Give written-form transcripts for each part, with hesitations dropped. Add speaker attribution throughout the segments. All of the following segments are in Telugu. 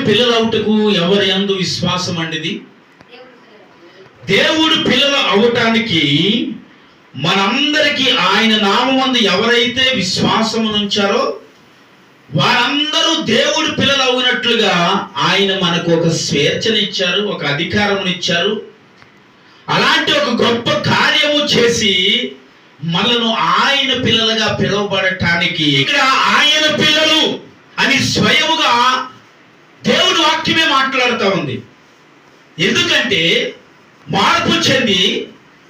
Speaker 1: పిల్లలవుటకు ఎవరి యందు విశ్వాసం అండిది? దేవుడు పిల్లలు అవటానికి మనందరికీ ఆయన నామమందు ఎవరైతే విశ్వాసము ఉంచారో వారందరూ దేవుడు పిల్లలు అవునట్లుగా ఆయన మనకు ఒక స్వేచ్ఛనిచ్చారు, ఒక అధికారమునిచ్చారు. అలాంటి ఒక గొప్ప కార్యము చేసి మనను ఆయన పిల్లలుగా పిలువబడటానికి ఇక్కడ ఆయన పిల్లలు అని స్వయముగా దేవుని వాక్యమే మాట్లాడుతూ ఉంది. ఎందుకంటే మార్పు చెంది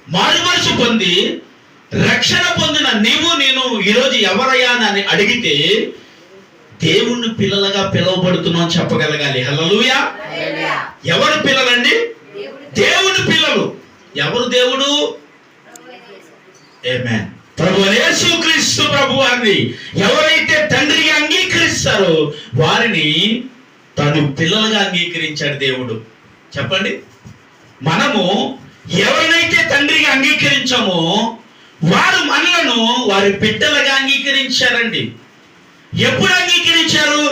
Speaker 1: మారుమనసు పొంది రక్షణ పొందిన నీవు నేను ఈరోజు ఎవరయ్యా అని అడిగితే దేవుని పిల్లలుగా పిలువబడుతున్నాం చెప్పగలగాలి. హల్లెలూయా. ఎవరు పిల్లలండి? దేవుని పిల్లలు. ఎవరు దేవుడు? ఆమేన్. ప్రభువైన యేసుక్రీస్తు ప్రభువారిని ఎవరైతే తండ్రిగా అంగీకరిస్తారో వారిని తను పిల్లలుగా అంగీకరించాడు దేవుడు. చెప్పండి, మనము ఎవరినైతే తండ్రిగా అంగీకరించామో వారు మనలను వారి బిడ్డలుగా అంగీకరించారండి. ఎప్పుడు అంగీకరించారు?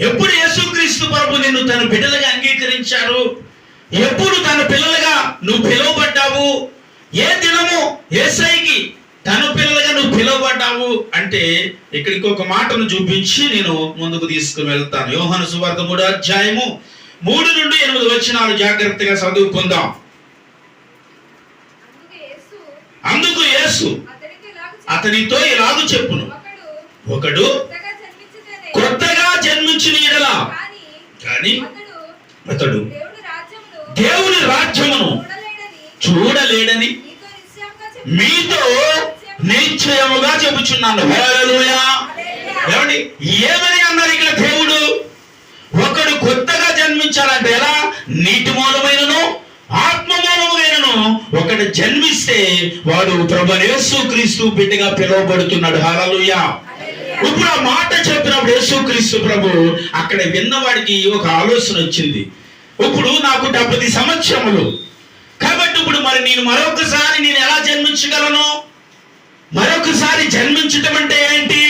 Speaker 1: ఎప్పుడు యేసుక్రీస్తు ప్రభు నిన్ను తన బిడ్డలుగా అంగీకరించారు? ఎప్పుడు తన పిల్లలుగా నువ్వు పిలువబడ్డావు? ఏ దినము యేసయ్యకి తన పిల్లలుగా నువ్వు పిలువబడ్డావు అంటే ఇక్కడికి ఒక మాటను చూపించి నేను ముందుకు తీసుకుని వెళ్తాను. యోహాను సువార్త 3వ అధ్యాయము 3 నుండి 8 వచనాలు జాగ్రత్తగా చదువుకుందాం. అందుకు యేసు అతనితో ఇలాగు చెప్పును, ఒకడు కొత్తగా జన్మించిన యెడల కానీ అతడు దేవుని రాజ్యమును చూడలేడని మీతో నిశ్చయముగా చెబుచున్నాను. హల్లెలూయా. ఏమండి, ఏమని అన్నారు ఇక్కడ దేవుడు? ఒకడు కొత్తగా జన్మించాలంటే ఎలా? నీటి మూలమైనను ఆత్మ మూలమైనను ఒకడు జన్మిస్తే వాడు ప్రభువైన యేసుక్రీస్తు బిడ్డగా పిలువబడుతున్నాడు. హల్లెలూయా. ఇప్పుడు ఆ మాట చెప్పినప్పుడు యేసుక్రీస్తు ప్రభు అక్కడ విన్నవాడికి ఒక ఆలోచన వచ్చింది. ఇప్పుడు నాకు 70 సంవత్సరములు కాబట్టి ఇప్పుడు మరి నేను మరొకసారి నేను ఎలా జన్మించగలను? మరొకసారి జన్మించటం అంటే ఏంటి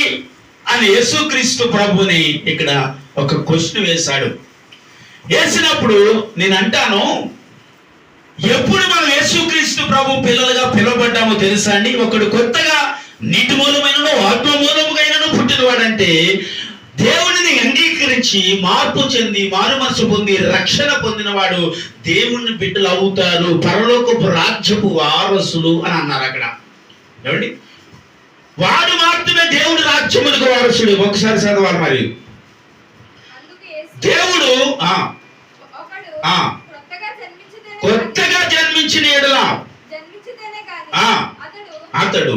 Speaker 1: అని యేసుక్రీస్తు ప్రభుని ఇక్కడ ఒక క్వశ్చన్ వేశాడు. వేసినప్పుడు నేను అంటాను, ఎప్పుడు మనం యేసుక్రీస్తు ప్రభు పిల్లలుగా పిలువబడ్డామో తెలుసా అండి? ఒకడు కొత్తగా నీటి మూలమైనను ఆత్మ మూలముగైనను పుట్టినవాడంటే దేవుడిని అంగీకరించి మార్పు చెంది మారు మనసు పొంది రక్షణ పొందినవాడు దేవుని బిడ్డలు అవుతారు, పరలోకపు రాజ్యపు వారసులు అని అన్నారు అక్కడ. ఏమండి, వాడు మాత్రమే దేవుడి రాజ్యములకు వారసుడు. ఒకసారి చదవాలి. మరి దేవుడు కొత్తగా జన్మించిన యెడల అతడు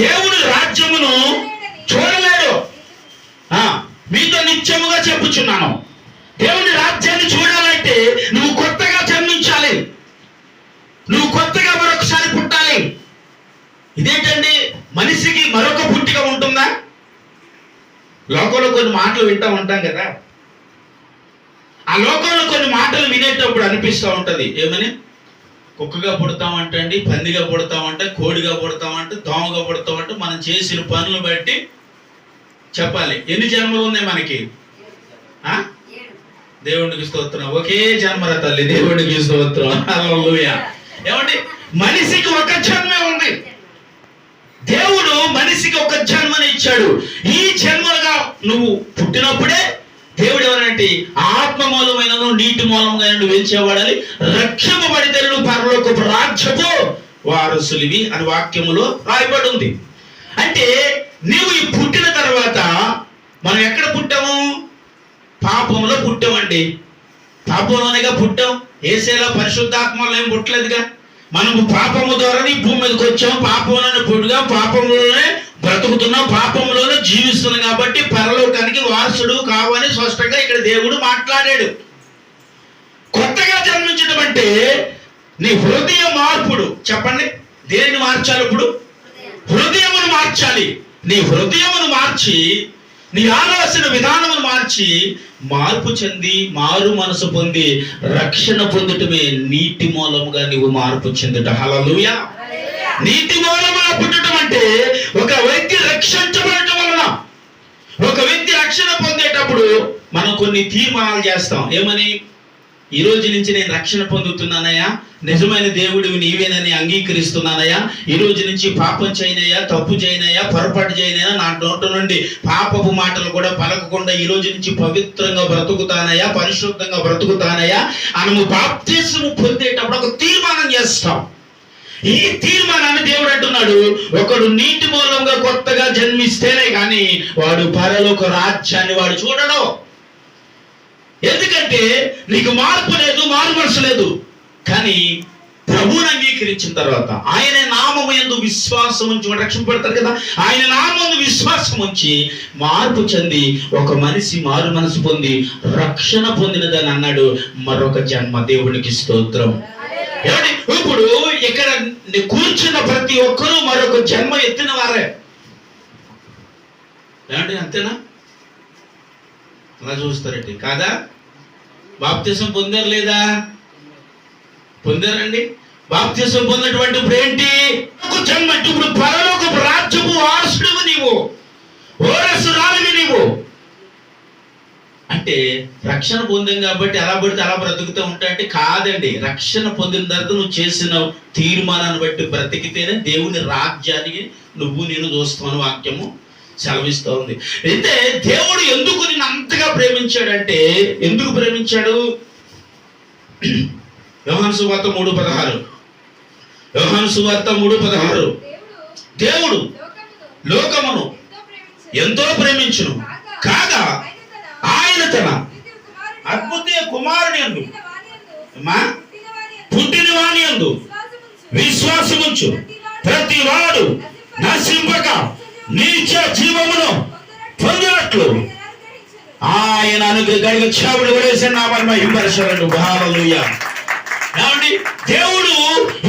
Speaker 1: దేవుడి రాజ్యమును చూడలేడు. మీతో నిత్యముగా చెప్పుచున్నాను, దేవుని రాజ్యాన్ని చూడాలంటే నువ్వు కొత్తగా జన్మించాలి, నువ్వు కొత్తగా మరొకసారి పుట్టాలి. ఇదేంటండి, మనిషికి మరొక పుట్టిక ఉంటుందా? లోకంలో కొన్ని మాటలు వింటూ ఉంటాం కదా, ఆ లోకంలో కొన్ని మాటలు వినేటప్పుడు అనిపిస్తూ ఉంటది. ఏమని? కుక్కగా పుడతామంటండి, పందిగా పుడతామంట, కోడిగా పుడతామంట, దోమగా పుడతామంట. మనం చేసిన పనులు బట్టి చెప్పాలి. ఎన్ని జన్మలు ఉన్నాయి మనకి? దేవుడికి స్తోత్రం. ఒకే జన్మర తల్లి, దేవుడికి స్తోత్రం. హల్లెలూయా. ఏమండి, మనిషికి ఒక జన్మే ఉంది. దేవుడు మనిషికి ఒక జన్మని ఇచ్చాడు. ఈ జన్మలుగా నువ్వు పుట్టినప్పుడే దేవుడు ఎవరంటే ఆత్మ మూలమైనను నీటి మూలముగా నువ్వు ఏం చేయబడాలి? రక్షింపబడితే నువ్వు పరలోకపు రాజ్యపు వారసులివి అని వాక్యములో రాయబడి ఉంది. అంటే నీవు ఈ పుట్టిన తర్వాత మనం ఎక్కడ పుట్టాము? పాపంలో పుట్టామండి. పాపంలోనేగా పుట్టాం. యేసేలా పరిశుద్ధాత్మలో ఏం పుట్టలేదుగా. మనము పాపము ద్వారానే భూమి మీదకి వచ్చాం, పాపంలోనే పుట్టుగా, పాపంలోనే బ్రతుకుతున్నాం, పాపంలోనే జీవిస్తున్నాం. కాబట్టి పరలోకానికి వారసుడు కావని స్పష్టంగా ఇక్కడ దేవుడు మాట్లాడాడు. కొత్తగా జన్మించడం అంటే నీ హృదయ మార్పుడు. చెప్పండి, దేనిని మార్చాలి? ఇప్పుడు హృదయమును మార్చాలి. నీ హృదయమును మార్చి నీ ఆలోచన విధానమును మార్చి మార్పు చెంది మారు మనసు పొంది రక్షణ పొందటమే నీటి మూలముగా నీవు మార్పు చెందుట. హల్లెలూయా. నీటి మూలముగా పుట్టడం అంటే ఒక వ్యక్తి రక్షించబడటం వలన, ఒక వ్యక్తి రక్షణ పొందేటప్పుడు ఇప్పుడు మనం కొన్ని తీర్మానాలు చేస్తాం. ఏమని? ఈ రోజు నుంచి నేను రక్షణ పొందుతున్నానయ్యా, నిజమైన దేవుడివి నీవేనని అంగీకరిస్తున్నానయ్యా, ఈ రోజు నుంచి పాపం చేయనయ్యా, తప్పు చేయనయ్యా, పొరపాటు చేయనయ్యా, నా నోట నుండి పాపపు మాటలు కూడా పలకకుండా ఈ రోజు నుంచి పవిత్రంగా బ్రతుకుతానయ్యా, పరిశుద్ధంగా బ్రతుకుతానయ్యా మనము బాప్తిస్మము పొందేటప్పుడు ఒక తీర్మానం చేస్తాం. ఈ తీర్మానాన్ని దేవుడు అంటున్నాడు, ఒకడు నీటి మూలంగా కొత్తగా జన్మిస్తేనే కానీ వాడు పరలోక రాజ్యాన్ని వాడు చూడడు. ఎందుకంటే నీకు మార్పు లేదు, మారు మనసు లేదు. కానీ ప్రభువుని అంగీకరించిన తర్వాత ఆయన నామము యందు విశ్వాసం ఉంచి రక్షింపడతారు కదా, ఆయన నామము విశ్వాసం ఉంచి మార్పు చెంది ఒక మనిషి మారు మనసు పొంది రక్షణ పొందినదని అన్నాడు. మరొక జన్మ. దేవునికి స్తోత్రం. ఏమండి, ఇప్పుడు ఇక్కడ కూర్చున్న ప్రతి ఒక్కరూ మరొక జన్మ ఎత్తిన వారే. ఏమండి, అంతేనా? అలా చూస్తారండి కాదా? బాప్తిసం పొందారు లేదా? పొందారండి. బాప్తిసం పొందినటువంటి ఇప్పుడు ఏంటి? జన్మ. ఇప్పుడు పరలోకపు రాజ్యపు వారసుడివి నీవు, వారసురాలివి నీవు. అంటే రక్షణ పొందాం కాబట్టి అలా పడితే అలా బ్రతుకుతూ ఉంటా అంటే కాదండి. రక్షణ పొందిన తర్వాత నువ్వు చేసిన తీర్మానాన్ని బట్టి బ్రతికితేనే దేవుని రాజ్యానికి నువ్వు నేను చూస్తామని వాక్యము సెలవిస్తూ ఉంది. అయితే దేవుడు ఎందుకు నిన్ను అంతగా ప్రేమించాడంటే, ఎందుకు ప్రేమించాడు? యోహాను సువార్త 3:16. యోహాను సువార్త 3:16. దేవుడు లోకమును ఎంతో ప్రేమించును కాగా ఆయన తన అద్భుత కుమారుని యందు పుట్టిన వాని యందు విశ్వాసముంచు ప్రతి వాడు నశింపక నిత్య జీవమును పొందినట్లు ఆయన అనుగ్రహించ చావుడు వలేసిన నామమున మహిమపరచబడు. హల్లెలూయా. ఏమండి, దేవుడు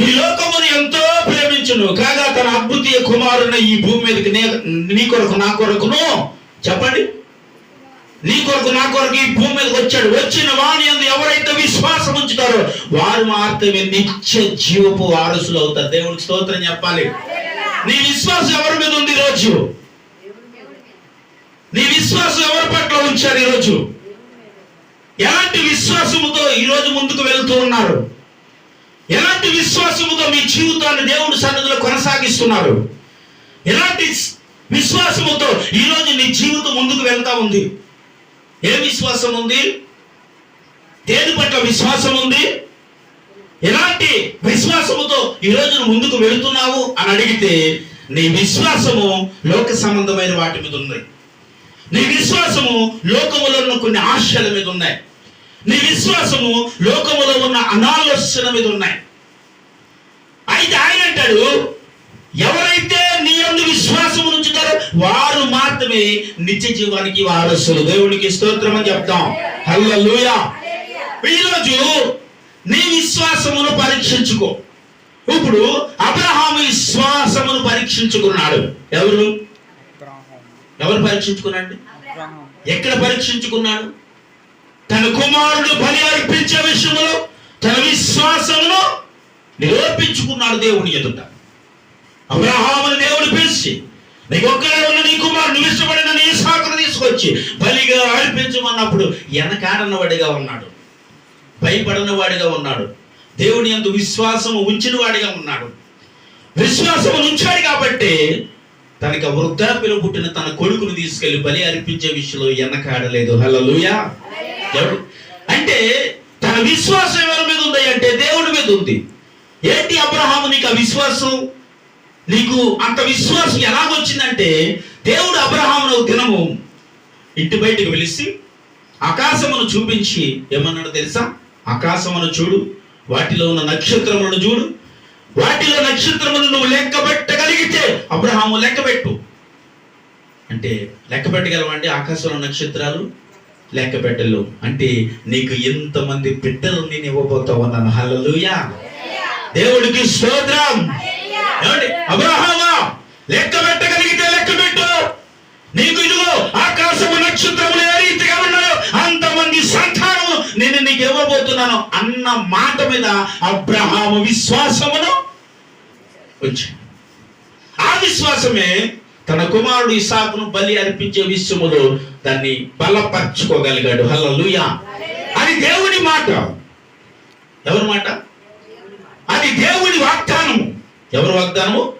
Speaker 1: ఈ లోకమును ఎంతో ప్రేమించును కాగా తన అద్భుత కుమారుని ఈ భూమి మీదకి నీ కొరకు నా కొరకును, చెప్పండి, నీ కొరకు నా కొరకు ఈ భూమి మీదకి వచ్చాడు. వచ్చిన వాని యందు ఎవరైతే విశ్వాసం ఉంచుతారో వారు మాత్రమే నిత్య జీవపు వారసులు అవుతారు. దేవుడికి స్తోత్రం చెప్పాలి. నీ విశ్వాసం ఎవరి మీద ఉంది ఈరోజు? నీ విశ్వాసం ఎవరి పట్ల ఉంచారు ఈరోజు? ఎలాంటి విశ్వాసముతో ఈరోజు ముందుకు వెళ్తూ ఉన్నారు? ఎలాంటి విశ్వాసముతో మీ జీవితాన్ని దేవుడి సన్నిధిలో కొనసాగిస్తున్నారు? ఎలాంటి విశ్వాసముతో ఈరోజు నీ జీవితం ముందుకు వెళ్తా ఉంది? ఏ విశ్వాసం ఉంది? దేని పట్ల విశ్వాసం ఉంది? ఎలాంటి విశ్వాసముతో ఈరోజు ముందుకు వెళుతున్నావు అని అడిగితే నీ విశ్వాసము లోక సంబంధమైన వాటి మీద ఉంది. నీ విశ్వాసము లోకములో ఉన్న కొన్ని ఆశల మీద ఉన్నాయి. నీ విశ్వాసము లోకములో ఉన్న అనాలోచన మీద ఉన్నాయి. అయితే ఆయన అంటాడు, ఎవరైతే నీ యందు విశ్వాసము ఉంచుతారో వారు మాత్రమే నిత్య జీవానికి వారసులు. దేవునికి స్తోత్రం అని చెప్తాం. హల్లెలూయా. ఈరోజు నీ విశ్వాసమును పరీక్షించుకో. ఇప్పుడు అబ్రహాము విశ్వాసమును పరీక్షించుకున్నాడు. ఎవరు పరీక్షించుకున్నాడు? ఎక్కడ పరీక్షించుకున్నాడు? తన కుమారుడు బలి అర్పించే విషయంలో తన విశ్వాసమును నిరూపించుకున్నాడు దేవుని ఎదుట. అబ్రహామును దేవుడు పిలిచి, నీకు ఒక్కడే ఉన్న నీ కుమారుడు, నువ్వు ఇష్టపడిన నీ ఇస్సాకును తీసుకొచ్చి బలిగా అర్పించమన్నప్పుడు వెనకాడన్నవాడిగా ఉన్నాడు, భయపడిన వాడిగా ఉన్నాడు, దేవుని యందు విశ్వాసం ఉంచిన వాడిగా ఉన్నాడు. విశ్వాసం ఉంచాడు కాబట్టి తనకి వృద్ధాప్యలో పుట్టిన తన కొడుకును తీసుకెళ్లి బలి అర్పించే విషయంలో వెనకాడలేదు. హల్లెలూయా. అంటే తన విశ్వాసం ఎవరి మీద ఉంది అంటే దేవుడి మీద ఉంది. ఏంటి అబ్రహాము నీకు ఆ విశ్వాసం? నీకు అంత విశ్వాసం ఎలాగొచ్చిందంటే దేవుడు అబ్రహామును దినము ఇంటి బయటికి పిలిచి ఆకాశమును చూపించి ఏమన్నాడు తెలుసా? ఆకాశమును చూడు, వాటిలో ఉన్న నక్షత్రములను చూడు, వాటిలో నక్షత్రములను నువ్వు లెక్క పెట్టగలిగితే అబ్రహాము లెక్క పెట్టు అంటే లెక్క పెట్టగలవండి. ఆకాశంలో నక్షత్రాలు లెక్క పెట్టలేవు అంటే నీకు ఎంతమంది బిడ్డలు నేను ఇవ్వబోతా ఉన్నాను. హల్లెలూయా. దేవుడికి స్తోత్రం. అబ్రహామా, లెక్క పెట్టగలిగితే లెక్క పెట్టు. నీకు ఇదిగో ఆకాశము నక్షత్రములు ఏ రీతిగా ఉన్నాయో అంతమంది సంతానము నేను నీకు ఇవ్వబోతున్నాను అన్న మాట మీద అబ్రహాము విశ్వాసమును ఉంచాడు. ఆ విశ్వాసమే తన కుమారుడు ఇస్సాకును బలి అర్పించే విషయములో దాన్ని బలపరచుకోగలిగాడు. హల్లెలూయా. అది దేవుని మాట. ఎవరి మాట? అది దేవుని వాగ్దానము. ఎవరి వాగ్దానము?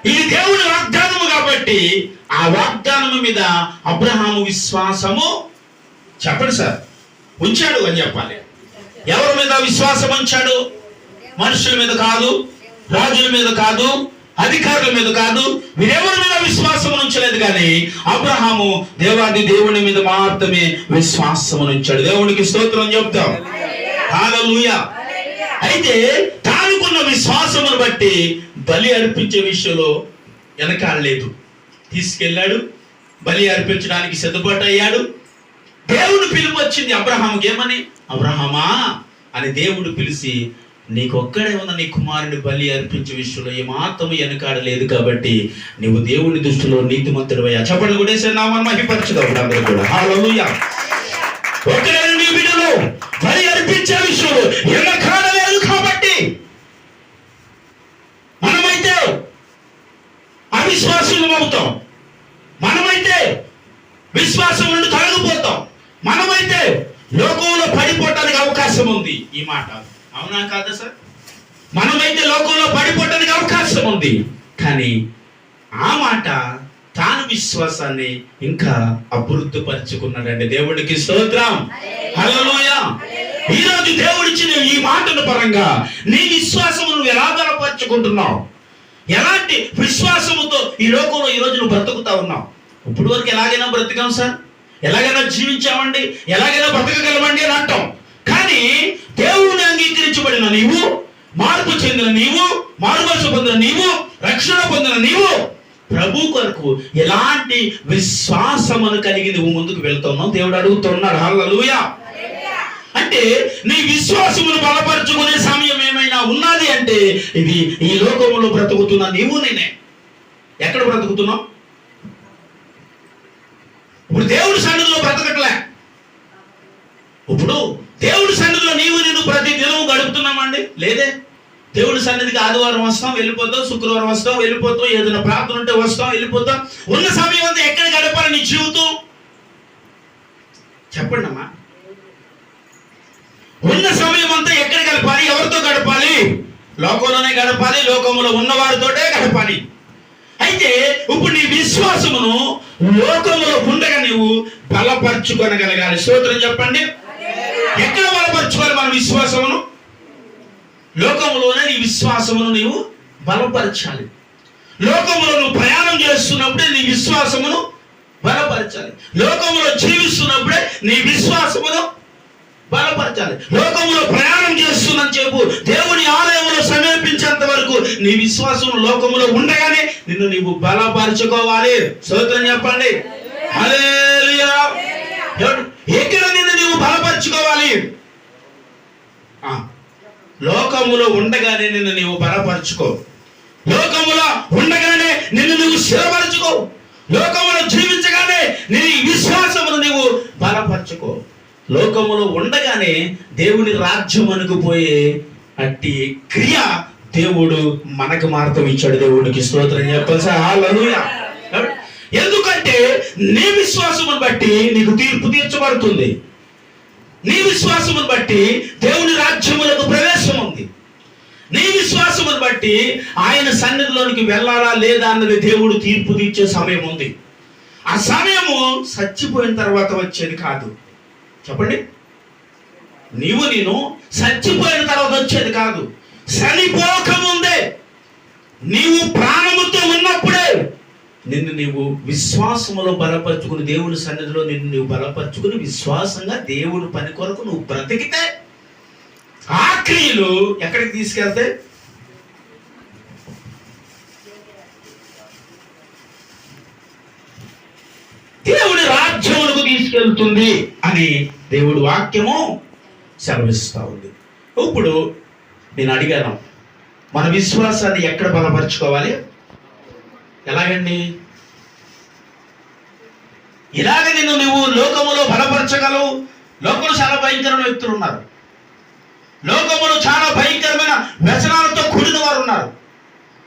Speaker 1: ఇది దేవుని వాగ్దానము కాబట్టి ఆ వాగ్దానము మీద అబ్రహాము విశ్వాసము, చెప్పండి సార్, ఉంచాడు అని చెప్పాలి. ఎవరి మీద విశ్వాసం ఉంచాడు? మనుషుల మీద కాదు, రాజుల మీద కాదు, అధికారుల మీద కాదు, వీరెవరి మీద విశ్వాసం ఉంచలేదు. కానీ అబ్రహాము దేవాది దేవుని మీద మాత్రమే విశ్వాసం ఉంచాడు. దేవునికి స్తోత్రం చెప్తాం. హల్లెలూయా. అయితే తానుకున్న విశ్వాసమును బట్టి బలి అర్పించే విషయంలో వెనకాడలేదు. తీసుకెళ్ళాడు, బలి అర్పించడానికి సిద్ధపాటు అయ్యాడు. దేవుడు పిలుపు వచ్చింది అబ్రహాముకి. ఏమని? అబ్రహామా అని దేవుడు పిలిచి, నీకొక్కడే ఉన్న నీ కుమారుని బలి అర్పించే విషయంలో ఏమాత్రము వెనకాడలేదు కాబట్టి నువ్వు దేవుని దృష్టిలో నీతిమంతుడివయ్యా. చెప్పండి కూడా నామని మహిమపరచుదాం అందరూ కూడా. హల్లెలూయా. ఒక్కడే నీ బిడ్డలు బలి అర్పించే విషయంలో వెనకాడలేదు కాబట్టి మనమైతే అవిశ్వాసులం అవుతాం. మనమైతే విశ్వాసం నుండి తొలగిపోతాం. మనమైతే లోకంలో పడిపోవటానికి అవకాశం ఉంది. ఈ మాట అవునా కాదా సార్? మనమైతే లోకంలో పడిపోవటానికి అవకాశం ఉంది. కానీ ఆ మాట తాను విశ్వాసాన్ని ఇంకా అభివృద్ధి పరుచుకున్నాడండి. దేవుడికి స్తోత్రం. హల్లెలూయా. ఈ రోజు దేవుడిచ్చిన ఈ మాటల పరంగా నీ విశ్వాసము నువ్వు ఎలా బలపరుచుకుంటున్నావు? ఎలాంటి విశ్వాసముతో ఈ లోకంలో ఈ రోజు నువ్వు బ్రతుకుతా ఉన్నావు? ఇప్పుడు వరకు ఎలాగైనా బ్రతికాం సార్, ఎలాగైనా జీవించామండి, ఎలాగైనా బ్రతకగలమండి అని అంటాం. కానీ దేవుని అంగీకరించబడిన నీవు, మార్పు చెందిన నీవు, మారుమనసు పొందిన నీవు, రక్షణ పొందిన నీవు ప్రభు కొరకు ఎలాంటి విశ్వాసమును కలిగి నువ్వు ముందుకు వెళ్తున్నావు దేవుడు అడుగుతున్నాడు. హల్లెలూయా. అంటే నీ విశ్వాసమును బలపరుచుకునే సమయం ఏమైనా ఉన్నది అంటే ఇది ఈ లోకములో బ్రతుకుతున్న నీవు నేనే. ఎక్కడ బ్రతుకుతున్నావు? ఇప్పుడు దేవుడి సన్నిధిలో బ్రతకట్లే. ఇప్పుడు దేవుడి సన్నిధిలో నేను ప్రతి దినం గడుపుతున్నామండి? లేదే. దేవుడి సన్నిధికి ఆదివారం వస్తాం, వెళ్ళిపోతాం, శుక్రవారం వస్తాం, వెళ్ళిపోతాం, ఏదైనా ప్రార్థన ఉంటే వస్తాం, వెళ్ళిపోతాం. ఉన్న సమయం అంతా ఎక్కడ గడపాలి నీ జీవితం? చెప్పండి అమ్మా. ఉన్న సమయం అంతా ఎక్కడ గడపాలి? ఎవరితో గడపాలి? లోకంలోనే గడపాలి, లోకములో ఉన్నవారితోటే గడపాలి. అయితే ఇప్పుడు నీ విశ్వాసమును లోకములో ఉండగా నీవు బలపరుచుకొనగలగాలి. స్తోత్రం చెప్పండి. ఎక్కడ బలపరుచుకోవాలి మన విశ్వాసమును? లోకములోనే నీ విశ్వాసమును నీవు బలపరచాలి. లోకములో నువ్వు ప్రయాణం చేస్తున్నప్పుడే నీ విశ్వాసమును బలపరచాలి. లోకములో జీవిస్తున్నప్పుడే నీ విశ్వాసమును బలపరచాలి. లోకములో ప్రయాణం చేస్తున్నని చెప్పు దేవుని ఆలయంలో సమీపించేంత వరకు నీ విశ్వాసం లోకములో ఉండగానే నిన్ను నీవు బలపరచుకోవాలి. స్తోత్రం చెప్పండి. హల్లెలూయా. ఎక్కడ నిన్ను నీవు బలపరచుకోవాలి? లోకములో ఉండగానే నిన్ను నీవు బలపరచుకో. లోకములో ఉండగానే నిన్ను నువ్వు స్థిరపరచుకో. లోకములో జీవించగానే నీ విశ్వాసమును నీవు బలపరచుకో. లోకములో ఉండగానే దేవుని రాజ్యమునకు పోయే అట్టి క్రియ దేవుడు మనకు మార్గం ఇచ్చాడు. దేవుడికి స్తోత్రం చెప్పాల్సి. హల్లెలూయా. ఎందుకంటే నీ విశ్వాసమును బట్టి నీకు తీర్పు తీర్చబడుతుంది. నీ విశ్వాసమును బట్టి దేవుని రాజ్యములకు ప్రవేశం ఉంది. నీ విశ్వాసమును బట్టి ఆయన సన్నిధిలోనికి వెళ్ళాలా లేదా అన్నది దేవుడు తీర్పు తీర్చే సమయం ఉంది. ఆ సమయము చచ్చిపోయిన తర్వాత వచ్చేది కాదు. చెప్పండి. నేను చచ్చిపోయిన తర్వాత వచ్చేది కాదు. చనిపోకముందే నీవు ప్రాణముతో ఉన్నప్పుడే నిన్ను నీవు విశ్వాసములో బలపరుచుకుని దేవుని సన్నిధిలో నిన్ను నీవు బలపరుచుకుని విశ్వాసంగా దేవుని పని కొరకు నువ్వు బ్రతికితే ఆ క్రియలు ఎక్కడికి తీసుకెళ్తే దేవుని రాజ్యములకు తీసుకెళ్తుంది అని దేవుడి వాక్యము సెలవిస్తూ ఉంది. ఇప్పుడు నేను అడిగాను, మన విశ్వాసాన్ని ఎక్కడ బలపరుచుకోవాలి? ఎలాగండి? ఇలాగ నిన్ను నువ్వు లోకములో బలపరచగలవు. లోకంలో చాలా భయంకరమైన వ్యక్తులు ఉన్నారు. లోకములో చాలా భయంకరమైన వ్యసనాలతో కూడిన వారు ఉన్నారు.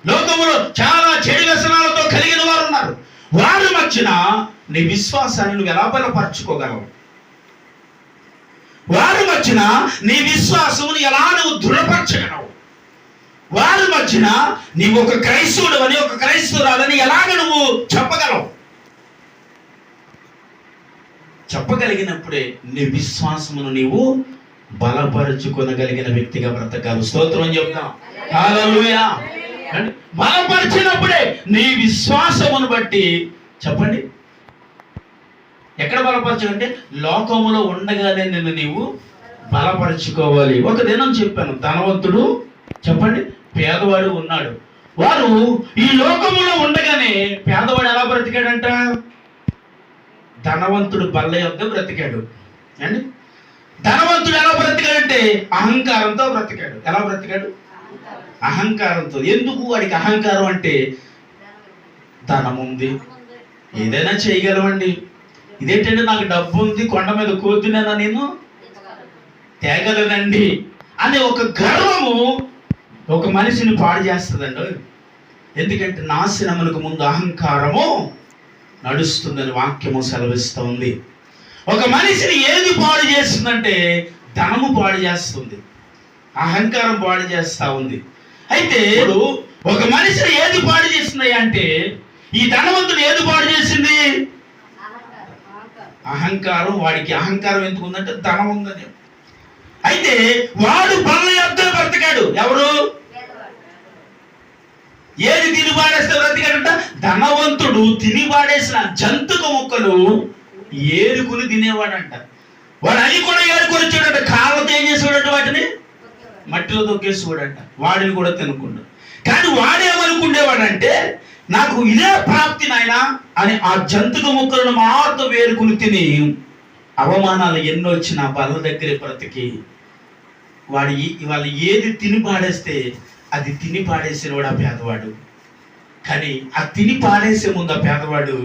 Speaker 1: లోకములో చాలా చెడు వ్యసనాలతో కలిగిన వారు ఉన్నారు. వారి మధ్యన నీ విశ్వాసాన్ని నువ్వు ఎలా బలపరచుకోగలవు? వారి మధ్యన నీ విశ్వాసమును ఎలా నువ్వు దృఢపరచగలవు? వారి మధ్యన నీవు ఒక క్రైస్తవుడు అని, ఒక క్రైస్తవురాలని ఎలాగ నువ్వు చెప్పగలవు? చెప్పగలిగినప్పుడే నీ విశ్వాసమును నీవు బలపరుచుకొనగలిగిన వ్యక్తిగా బ్రతకాలి. స్తోత్రం చెప్తాం. హల్లెలూయా. బలపరిచినప్పుడే నీ విశ్వాసమును బట్టి చెప్పండి. ఎక్కడ బలపరచాలంటే లోకములో ఉండగానే నిన్ను నీవు బలపరుచుకోవాలి. ఒక దినం చెప్పాను, ధనవంతుడు చెప్పండి, పేదవాడు ఉన్నాడు. వారు ఈ లోకములో ఉండగానే పేదవాడు ఎలా బ్రతికాడంట? ధనవంతుడు బల్ల యొద్ద బ్రతికాడు అండి. ధనవంతుడు ఎలా బ్రతికాడంటే అహంకారంతో బ్రతికాడు. ఎలా బ్రతికాడు? అహంకారంతో. ఎందుకు వాడికి అహంకారం అంటే ధనం ఉంది, ఏదైనా చేయగలమండి. ఇదేంటంటే నాకు డబ్బు ఉంది, కొండ మీద కూర్చునేనా నేను తేగలనండి అనే ఒక గర్వము ఒక మనిషిని పాడు చేస్తుందండి. ఎందుకంటే నాశనమునకు ముందు అహంకారము నడుస్తుందని వాక్యము సెలవిస్తుంది. ఒక మనిషిని ఏది పాడు చేస్తుందంటే ధనము పాడు చేస్తుంది, అహంకారం పాడు చేస్తా ఉంది. అయితే ఒక మనిషిని ఏది పాడు చేస్తుంది అంటే ఈ ధనవంతుడు ఏది పాడు చేసింది? అహంకారం. వాడికి అహంకారం ఎందుకు ఉందంటే ధనం ఉందని. అయితే వాడు బల్ల యొద్ద బ్రతికాడు. ఎవరు? ఏది తిని పాడేస్తే బ్రతికాడంట? ధనవంతుడు తిని పాడేసిన జంతుక ముక్కలు ఏరుకుని తినేవాడంట. వాడు అది కూడా ఏరుకొని వచ్చాడంట. కాళ్ళతో ఏం చేసేవాడంట? వాటిని మట్టిలో తొక్కేసేవాడంట. వాడిని కూడా తినకుండా. కానీ వాడేమనుకుండేవాడంటే నాకు ఇదే ప్రాప్తి నాయనా అని ఆ జంతుక ముక్కలను మాత్రం వేరుకుని తిని అవమానాలు ఎన్నో వచ్చిన బల్ల దగ్గరే బ్రతికి వాళ్ళు ఏది తిని పాడేస్తే అది తిని పాడేసేవాడు ఆ పేదవాడు. కానీ ఆ తిని పాడేసే ముందు ఆ పేదవాడు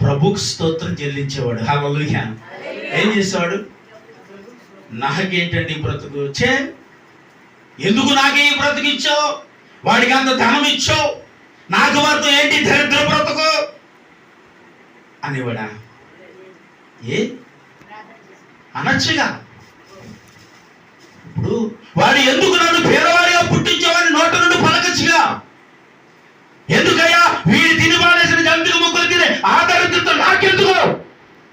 Speaker 1: ప్రభుకు స్తోత్రం చెల్లించేవాడు. హల్లెలూయా. ఏం చేసేవాడు? నాకేంటండి బ్రతుకు, ఎందుకు నాకే ఈ బ్రతుకు ఇచ్చావు, వాడికి అంత ధనం ఇచ్చావు, నాకు మాత్రం ఏంటి దరిద్ర బ్రతుకు అనేవాడా? అనొచ్చుగా. ఇప్పుడు వాడు ఎందుకు నన్ను పేదవాడిగా పుట్టించేవాడిని నోట నుండి పలకచ్చుగా. ఎందుకయ్యా వీడి తిని పాడేసిన జంతుక ముక్కలు తినే ఆదరితో నాకెందుకు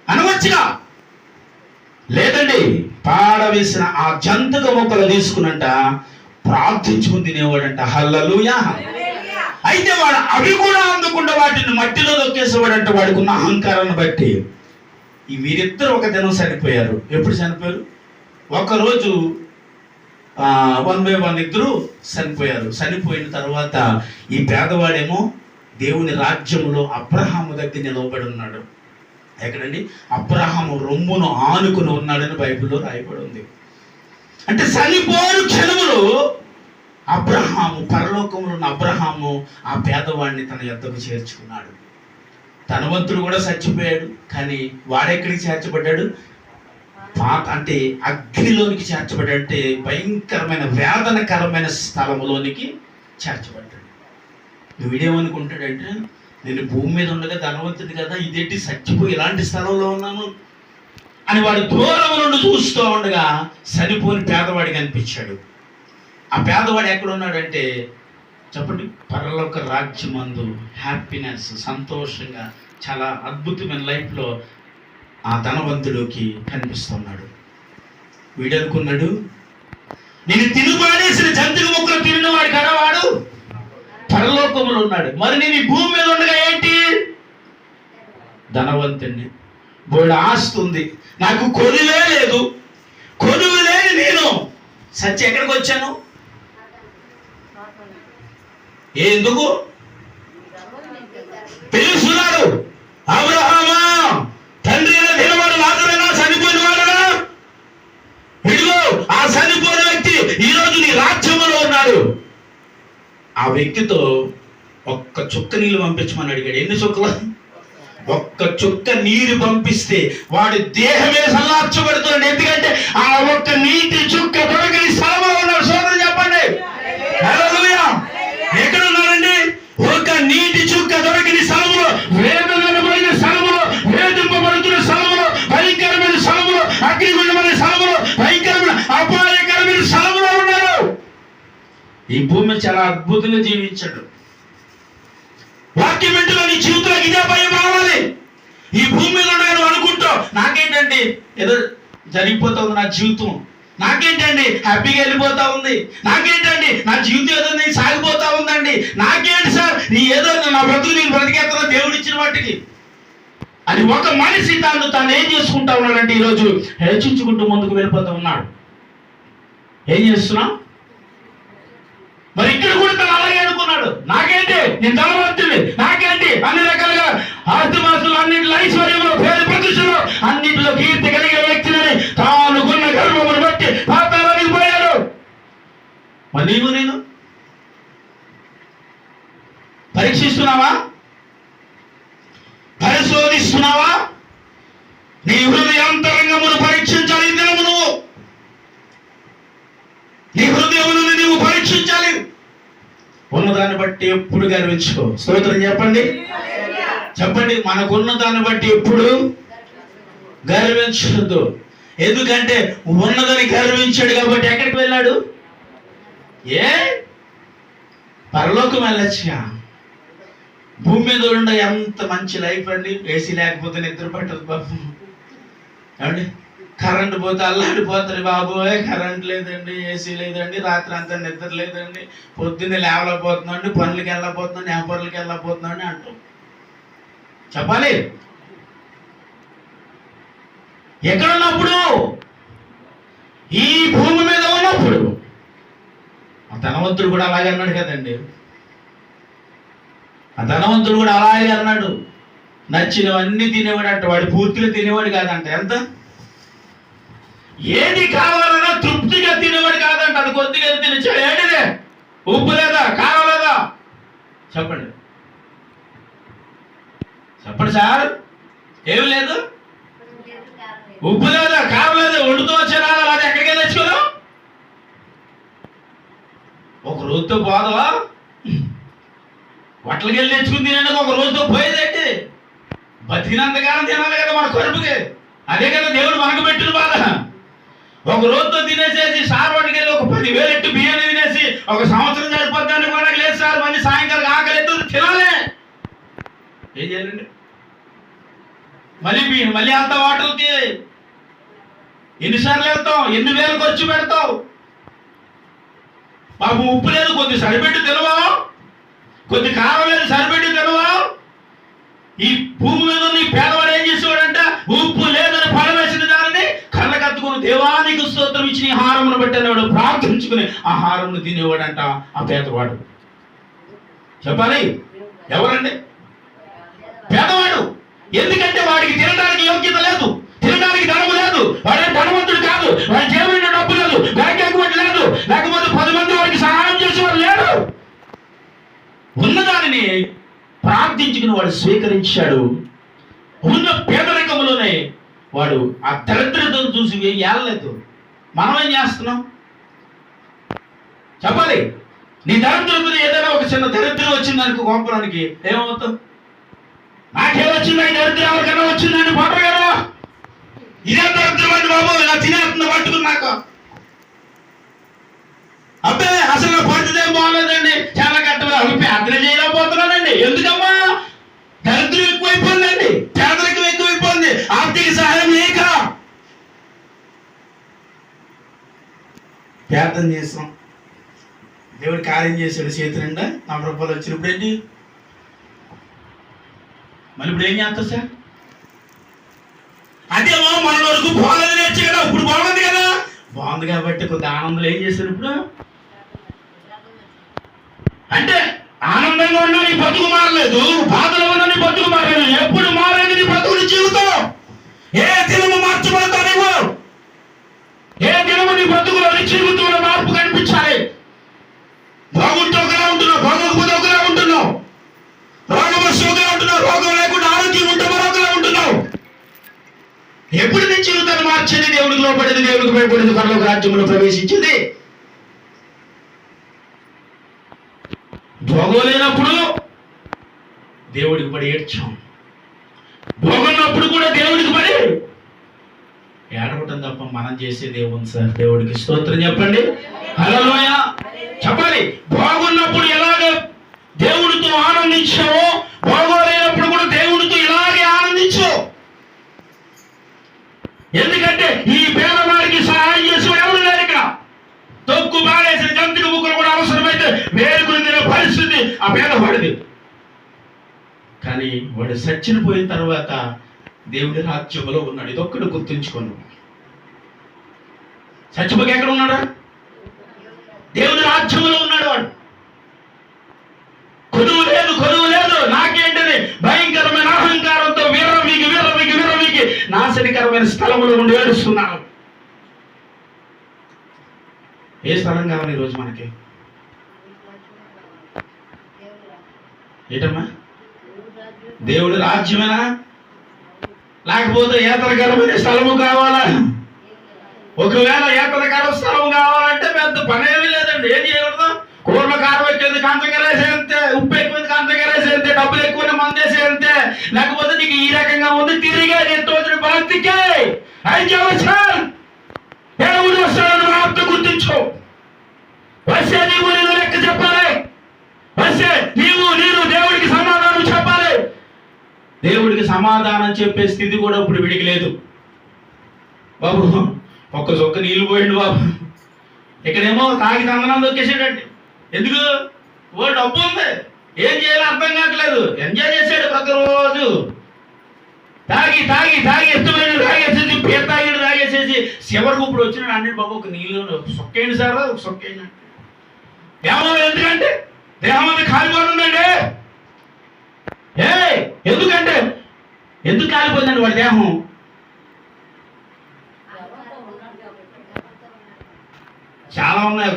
Speaker 1: అనవచ్చుగా. లేదండి, పాడవేసిన ఆ జంతుక ముక్కలు తీసుకున్నంట ప్రార్థించుకుని తినేవాడంట. హల్లెలూయా. అయితే వాడు అవి కూడా అందకుండా వాటిని మట్టిలో దొక్కేసేవాడంట వాడికి ఉన్న అహంకారాన్ని బట్టి. ఈ వీరిద్దరు ఒక దినం చనిపోయారు. ఎప్పుడు చనిపోయారు? ఒకరోజు 1 by 1 ఇద్దరు చనిపోయారు. చనిపోయిన తర్వాత ఈ పేదవాడేమో దేవుని రాజ్యములో అబ్రహాము దగ్గర నిలవబడి ఉన్నాడు. ఎక్కడండి? అబ్రహాము రొమ్మును ఆనుకుని ఉన్నాడని బైబిల్లో రాయబడి ఉంది. అంటే చనిపోయిన క్షణములో అబ్రహాము, పరలోకంలో ఉన్న అబ్రహాము ఆ పేదవాడిని తన యొద్దకు చేర్చుకున్నాడు. ధనవంతుడు కూడా చచ్చిపోయాడు, కానీ వాడెక్కడికి చేర్చబడ్డాడు? అంటే అగ్నిలోనికి చేర్చబడ్డాడు. అంటే భయంకరమైన వేదనకరమైన స్థలములోనికి చేర్చబడ్డాడు. వీడేమనుకుంటాడంటే నేను భూమి మీద ఉండగా ధనవంతుడు కదా, ఇదేంటి చచ్చిపోయి ఇలాంటి స్థలంలో ఉన్నాను అని వాడు దూరం నుండి చూస్తూ ఉండగా చనిపోని పేదవాడికి అనిపించాడు. ఆ పేదవాడు ఎక్కడ ఉన్నాడంటే చెప్పండి, పరలోక రాజ్యమందు హ్యాపీనెస్, సంతోషంగా చాలా అద్భుతమైన లైఫ్లో ఆ ధనవంతుడికి కనిపిస్తున్నాడు. వీడనుకున్నాడు నేను తినుపాడేసిన జంతువు ముక్కలు తిన్నవాడు కదా వాడు పరలోకములో ఉన్నాడు. మరి నేను ఈ భూమి మీద ఉండగా ఏంటి? ధనవంతుడిని, బోల్డ్ ఆస్తి ఉంది, నాకు కొలువే లేదు, కొలువు లేని నేను సచ్చి ఎక్కడికి వచ్చాను? ఎందుకు పిలుస్తున్నాడు? అబ్రహామా, తండ్రి నిలబడు, లాజరునా చనిపోయిన వాడునా, ఇదిగో ఆ చనిపోయిన వ్యక్తి ఈరోజు నీ రాజ్యంలో ఉన్నాడు. ఆ వ్యక్తితో ఒక్క చుక్క నీళ్ళు పంపించమని అడిగాడు. ఎన్ని చుక్కలు? ఒక్క చుక్క నీరు పంపిస్తే వాడి దేహమే సల్లార్చబడుతున్నాడు. ఎందుకంటే ఆ ఒక్క నీటి చుక్క దొరకని స్థలంలో ఉన్నాడు. సోదరులు చెప్పండి హల్లెలూయా. ఎక్కడ ఉన్నారండి? ఒక నీటి చుక్క దొరకని స్థలంలో వేదన ఈ భూమి మీద చాలా అద్భుతంగా జీవించాడు. వాక్యం వింటున్నా నీ జీవితంలో ఇదే భయం రావాలి. ఈ భూమి మీద నేను అనుకుంటావు నాకేంటండి ఏదో జరిగిపోతుంది నా జీవితం, నాకేంటండి హ్యాపీగా వెళ్ళిపోతా ఉంది, నాకేంటండి నా జీవితం ఏదో నేను సాగిపోతా ఉందండి, నాకేంటి సార్ నీ ఏదో నా బ్రతుకు నేను బ్రతికేస్తున్నా దేవుడు ఇచ్చిన వాటికి అని ఒక మనిషి తాను ఏం చేసుకుంటా ఉన్నాడంటే ఈరోజు హెచ్చించుకుంటూ ముందుకు వెళ్ళిపోతూ ఉన్నాడు. ఏం చేస్తున్నాం? మరి ఇక్కడ కూడా తను అలాగే అనుకున్నాడు, నాకేంటి నేను ధనవంతుడిని, నాకేంటి అన్ని రకాలుగా ఆస్తిమాస్తులు అన్నింటిలో ఐశ్వర్యంలో పేరు ప్రతిష్టలో అన్నింటిలో కీర్తి కలిగిన వ్యక్తిని తానుకున్న గర్వమును బట్టి పాతాళానికి పోయాడు. మరి నీవు నేను పరీక్షిస్తున్నావా? పరిశోధిస్తున్నావా? నీ హృదయాంతరంగమును పరీక్షించాలి. దినమును నీ హృదయమును నీవు పరీక్షించాలి. ఉన్నదాన్ని బట్టి ఎప్పుడు గర్వించుకో. స్తోత్రం చెప్పండి, చెప్పండి. మనకున్న దాన్ని బట్టి ఎప్పుడు గర్వించద్దు. ఎందుకంటే ఉన్నదని గర్వించాడు కాబట్టి ఎక్కడికి వెళ్ళాడు? పరలోకం వెళ్ళొచ్చుగా. భూమి మీద ఉండే ఎంత మంచి లైఫ్ అండి. ఏసీ లేకపోతే నిద్ర పట్టదు బాబు. ఏమండి కరెంటు పోతే అల్లాడిపోతుంది బాబు. కరెంట్ లేదండి, ఏసీ లేదండి, రాత్రి అంతా నిద్ర లేదండి, పొద్దున్నే లేవలేకపోతున్నాండి, పనులకి వెళ్ళకపోతున్నాండి, వ్యాపారులకి వెళ్ళకపోతున్నాండి అంటాం. చెప్పాలి ఎక్కడున్నప్పుడు? ఈ భూమి మీద ఉన్నప్పుడు. ఆ ధనవంతుడు కూడా అలాగే అన్నాడు కదండి. ఆ ధనవంతుడు కూడా అలాగే అన్నాడు. నచ్చినవన్నీ తినేవాడు అంట. వాడు పూర్తిగా తినేవాడు కాదంట. ఎంత ఏది కావాలన్నా తృప్తిగా తినేవాడు కాదంట. అది కొద్దిగా తినచ్చాడు. ఏంటిదే? ఉప్పు లేదా, కారం లేదా? చెప్పండి చెప్పండి సార్. ఏమి లేదు, ఉప్పు లేదా, కారం లేదా, వండుతూ వచ్చారా? అది ఎక్కడికి తెచ్చుకోను? ఒక రోజుతో పోదవా? బట్టలకి వెళ్ళి తెచ్చుకుని తినండి. ఒక రోజుతో పోయేదండి. బతికినంతకాలం తినాలి కదా మన కడుపుకి. అదే కదా దేవుడు మనకు పెట్టిన బాధ. ఒక రోజుతో తినేసేసి సార్ వాటికి వెళ్ళి ఒక 10,000 ఎట్టు బియ్యాన్ని తినేసి ఒక సంవత్సరం సరిపోద్దాన్ని కూడా లేదు సార్. మళ్ళీ సాయంకాలం ఆకలి ఎత్తు తినాలి. ఏం చేయాలండి? మళ్ళీ అంత హోటల్కి ఎన్నిసార్లు వెళ్తావు? ఎన్ని వేలు ఖర్చు పెడతావు? బాబు ఉప్పు లేదు, కొద్ది సరిపెట్టి తినవా? కొద్ది కారం లేదు, సరిపెట్టి తినవా? ఈ భూమి మీద నీ పేదవాడు ఏం చేసేవాడంట? ఉప్పు లేదని పడవేసిన దానిని కళ్ళకత్తుకుని దేవానికి స్తోత్రం ఇచ్చిన ఆహారమును పెట్టేవాడు, ప్రార్థించుకుని ఆహారమును తినేవాడంట ఆ పేదవాడు. చెప్పాలి ఎవరండి? పేదవాడు. ఎందుకంటే వాడికి తినడానికి యోగ్యత లేదు, తినడానికి ధనము లేదు, వాడే ధనవంతుడు కాదు, వాడి జేబులో డబ్బు లేదు, బ్యాంక్ అకౌంట్ లేదు, లేకపోతే 10 మంది వాడికి సహాయం చేసేవాడు లేడు. ఉన్నదానిని ప్రార్థించుకుని వాడు స్వీకరించాడు. ఉన్న పేదరికంలోనే వాడు ఆ దరిద్రతను చూసి ఏళ్ళలేదు. మనం ఏం చేస్తున్నాం? చెప్పాలి. నీ దరిద్రతను ఏదైనా ఒక చిన్న దరిద్రం వచ్చిందనుకో గొప్పడానికి ఏమవుతావు? నాకేమొచ్చిందా ఈ దరిద్రం, ఎవరికైనా వచ్చిందని పడరు కదా. ఇదే దరిద్రం అండి బాబు, ఇలా తినేస్తున్నా పట్టుకున్నాక. అబ్బే అసలు నా పరిస్థితి బాగలేదండి, చాలా కట్టగా ప్రార్థన చేయలేకపోతున్నానండి. ఎందుకమ్మా? దరిద్రం ఎక్కువైపోయిందండి, పేదరికం ఎక్కువైపోయింది, ఆర్థిక సహాయం లేక. ప్రార్థన చేస్తాం, దేవుడు కార్యం చేశాడు, చేతి నిండా నా రూపాయలు వచ్చినప్పుడు ఏంటి? మళ్ళీ ఇప్పుడు ఏం చేస్తా సార్? అదేమో మన వరకు బాగలేదు నేర్చే కదా, ఇప్పుడు బాగుంది కదా. బాగుంది కాబట్టి కొద్ది ఆనందంలో ఏం చేశారు ఇప్పుడు? అంటే ఆనందంగా ఉన్నా నీ బతుకు మారలేదు, బాధలో ఉన్నా నీ బతుకు మారలేదు. ఎప్పుడు మారేది నీ బతుకుని జీవితం? ఏ దినము మార్చబడతావు నీవు? ఏ దినము నీ బతుకులో నీ జీవితంలో మార్పు కనిపించాలి. బాగుంటే ఒకలా ఉంటున్నావు, బాగోకపోతే ఒకలా ఉంటున్నావు. రోగం వస్తే ఒకలా ఉంటున్నావు, రోగం లేకుండా ఆరోగ్యం ఉంటే మరొకలా ఉంటున్నావు. ఎప్పుడు నీ జీవితాన్ని మార్చేది? దేవుడికి లోపడేది, దేవుడికి భయపడేది, పరలోక రాజ్యంలో ప్రవేశించింది. భోగం లేనప్పుడు దేవుడికి పడి ఏడ్చాం, భోగన్నప్పుడు కూడా దేవుడికి పడి ఏడవటం తప్ప మనం చేసేది ఏముంది సార్? దేవుడికి స్తోత్రం చెప్పండి. హల్లెలూయా. చెప్పాలి. బాగున్నప్పుడు ఎలాగ దేవుడితో ఆనందించావో, బాగోలేనప్పుడు కూడా దేవుడితో ఇలాగే ఆనందించు. ఎందుకంటే ఈ పేదవాడికి సహాయం చేసిన ఎవరు లేరు ఇక్కడ. తొక్కు బాడేసిన జంతుకు ముక్కలు కూడా అవసరమైతే వేరుకుని తినే పరిస్థితి ఆ పేదవాడిది. కానీ వాడు చచ్చిపోయిన తర్వాత దేవుడి రాజ్యంలో ఉన్నాడు. ఇదొక్కడు గుర్తుంచుకోను. చచ్చిపోయి ఎక్కడ ఉన్నాడా? దేవుడి రాజ్యంలో ఉన్నాడు. వాడు కొనువు లేదు నాకేంటని భయంకరమైన అహంకారంతో విర్రవీగి నాశనకరమైన స్థలంలో ఉండి ఏడుస్తున్నాను. ఏ స్థలం కావాలి ఈరోజు మనకి? ఏంటమ్మా? దేవుడి రాజ్యమేనా? లేకపోతే ఏతరకరమైన స్థలము కావాలా? ఒకవేళ ఏతరకర స్థలం కావాలంటే పెద్ద పనేమీ లేదండి. ఏం చేయకూడదు? కూరల కారం ఎక్కువ కంచకరేసేంతే, ఉప్పు ఎక్కువ కంచకరేసేంతే, డబ్బులు ఎక్కువ మందేసేంతే. లేకపోతే నీకు ఈ రకంగా ఉంది తిరిగే ఎంతోచిన భక్తికే దేవుడు వస్తాడని వార్త గుర్తించు. వస్తే నీవు నేను లెక్క చెప్పాలి. వస్తే నీవు నేను దేవుడికి సమాధానం చెప్పాలి. దేవుడికి సమాధానం చెప్పే స్థితి కూడా ఇప్పుడు వీడికి లేదు. బాబు ఒక్క చొక్క నీళ్ళు పోయిండు బాబు. ఇక్కడేమో తాగి తందనం దొక్కేసాడండి. ఎందుకు? ఓ డబ్బు ఉంది, ఏం చేయాలో అర్థం కావట్లేదు. ఎంజాయ్ చేసాడు ప్రతిరోజు. తాగి ఇష్టమైన తాగేసేసి పేరు తాగేసేసి చివరికి ఇప్పుడు వచ్చినాడు. అన్నిటి బాబు ఒక నీళ్ళు సొక్కేయండి సార్, సొక్కేయండి. ఏమో ఎందుకంటే దేహం అంతా కాలిపోతుందండి. ఎందుకంటే ఎందుకు కాలిపోతుందండి వాడి దేహం? చాలా ఉన్నాయి.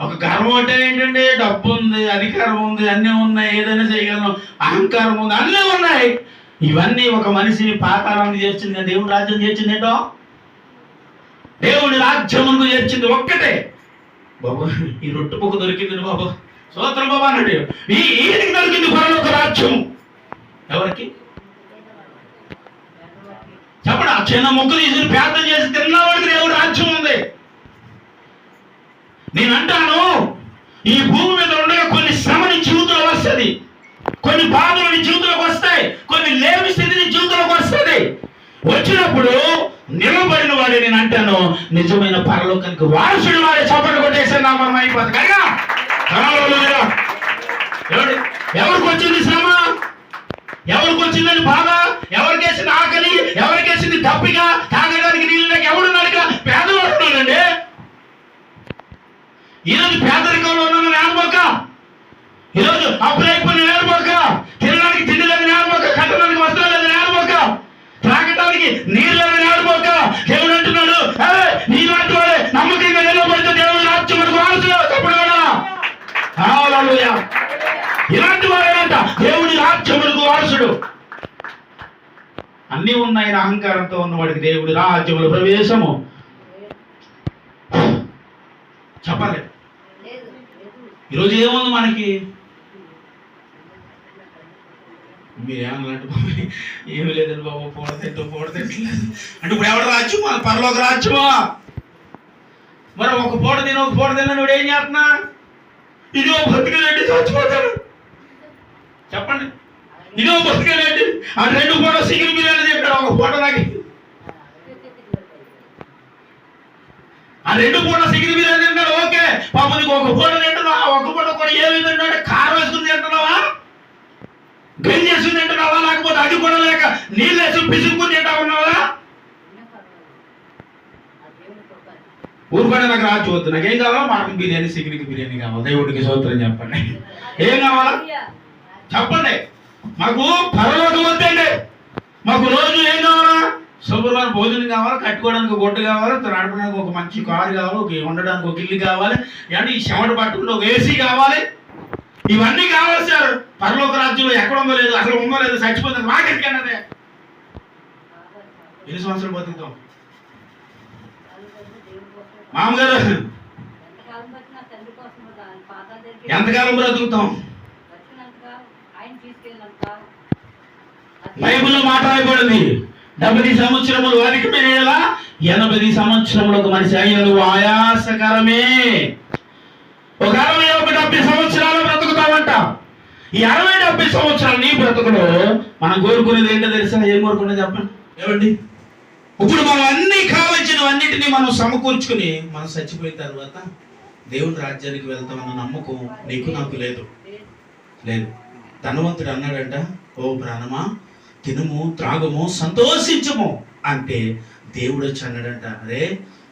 Speaker 1: ఒక గర్వం అంటే ఏంటంటే డబ్బు ఉంది, అధికారం ఉంది, అన్నీ ఉన్నాయి, ఏదైనా చేయగలను, అహంకారం ఉంది, అన్నీ ఉన్నాయి. ఇవన్నీ ఒక మనిషిని పాతాళాన్ని చేర్చింది. దేవుడి రాజ్యం చేర్చింది ఏంటో? దేవుడి రాజ్యమును చేర్చింది ఒక్కటే. బాబు ఈ రొట్టె పొక్క దొరికింది బాబు, సోత్రం బాబా అన్నాడు. ఈయనకి దొరికింది పరలోక రాజ్యం. ఎవరికి చెప్పండి? ఆ చిన్న మొక్క తీసుకుని ప్రార్థన చేసి తిన్నవాడికి దేవుడి రాజ్యం ఉంది. నేనంటాను, ఈ భూమి మీద ఉండగా కొన్ని శ్రమ నీ జీవితంలో వస్తుంది, కొన్ని బాధలు నీ జీవితంలోకి వస్తాయి, కొన్ని లేమి స్థితి నీ జీవితంలోకి వస్తుంది. వచ్చినప్పుడు నిలబడిన వాడే నేను అంటాను నిజమైన పరలోకానికి వారసుడు వాడే. చప్పట్లు కొట్టేసాను నా మనం అయిపోతుంది. కనుక ఎవరికి వచ్చింది శ్రమ? ఎవరికి వచ్చిందని బాధ? ఎవరికేసింది ఆకలి? ఎవరికేసింది దప్పిక? తాగడానికి నీళ్ళు లేక ఎవడున్నాడు? పేదవాడు ఉన్నాడండి. ఈరోజు పేదరికంలో ఉన్నాను నేర్పోక, ఈరోజు అప్పులైపోయిన నేర్పోక, తినడానికి తిండి లేదు నేర్పోక, కట్టడానికి వస్త్రాలు లేదు నేర్పోక, త్రాగటానికి నీళ్ళు లేదు నేర్పోక, దేవుడు అంటున్నాడు నీలాంటి వాడే నమ్మకంగా నిలబడితే దేవుడు రాజ్యం వారసుడు. తప్పుడు కదా? ఇలాంటి వాడేనంట దేవుడి రాజ్యములకు వారసుడు. అన్నీ ఉన్నాయి. అహంకారంతో ఉన్నవాడికి దేవుడి రాజ్యముల ప్రవేశము చెప్పాలి. ఈరోజు ఏముంది మనకి? మీరేమన్నట్టు బాబు ఏమి లేదండి బాబు, పూడతింటలేదు అంటే ఇప్పుడు ఎవడ రాజ్యమా? పరలోక రాజ్యమా? మరి ఒక పూట తిని ఒక పూట తిన్నా నువ్వు ఏం చేస్తున్నా? ఇదిగో బతికలేండి, చచ్చిపోతాడు. చెప్పండి, ఇదిగో బతికలేండి. ఆ 2 పూట సిగిల్ బిర్యానీ చెప్పాడు. ఒక పూట నాకు ఆ 2 పూట సిగిల్ బిర్యానీ తింటాడు. ఓకే పాప నీకు ఒక పూట తింటున్నావా? ఒక పూట కూడా ఏమి తింటాడు? కారం వేసుకుని తింటున్నావా? గంజి వేసుకుని తింటున్నావా? లేకపోతే అది కూడా లేక నీళ్ళు వేసుకుని పిసుకుని తింటా ఉన్నావా? ఊరుకోండి, నాకు రాజు వద్దు. నాకేం కావాలా? మటన్ బిర్యానీ, సిగిరికి బిర్యానీ కావాలి. దేవుడికి స్తోత్రం చెప్పండి. ఏం కావాలా చెప్పండి? మాకు పరలోకం వద్దండి. మాకు రోజు ఏం కావాలా? శుభ్రమైన భోజనం కావాలి, కట్టుకోవడానికి గుడ్డ కావాలి, నడపడానికి ఒక మంచి కారు కావాలి, ఉండడానికి ఒక ఇల్లు కావాలి, అంటే ఈ చెమట పట్టుకుంటే ఒక ఏసీ కావాలి. ఇవన్నీ కావాలి సార్. పరలోక రాజ్యంలో ఎక్కడ ఉందో లేదు, అసలు ఉందో లేదు, చచ్చిపోతుంది. మాకెందుకన్నదే? ఎన్ని సంవత్సరాలు బతుకుతాం మామగారు? ఎంతకాలం బ్రతుకుతాం? బైబిల్లో మాట రాయబడింది 70 సంవత్సరములు వారికి మేలా 80 సంవత్సరంలో ఒక మనిషి అయినను ఆయాసకరమే. ఒక 60-70 సంవత్సరాలు బ్రతుకుతామంట. ఈ 60-70 సంవత్సరాలు నీ బ్రతుకులో మనం కోరుకునేది ఏంటో తెలుసా? ఏం కోరుకునేది చెప్పండి ఏమండి? ఇప్పుడు మనం అన్ని కావలసినవన్నిటినీ మనం సమకూర్చుకుని మనం చచ్చిపోయిన తర్వాత దేవుని రాజ్యానికి వెళ్తామన్న నమ్మకం నీకు నాకు లేదు. ధనవంతుడు అన్నాడంట, ఓ ప్రాణమా తినుము త్రాగము సంతోషించము అంటే దేవుడు వచ్చి అన్నాడంట, అరే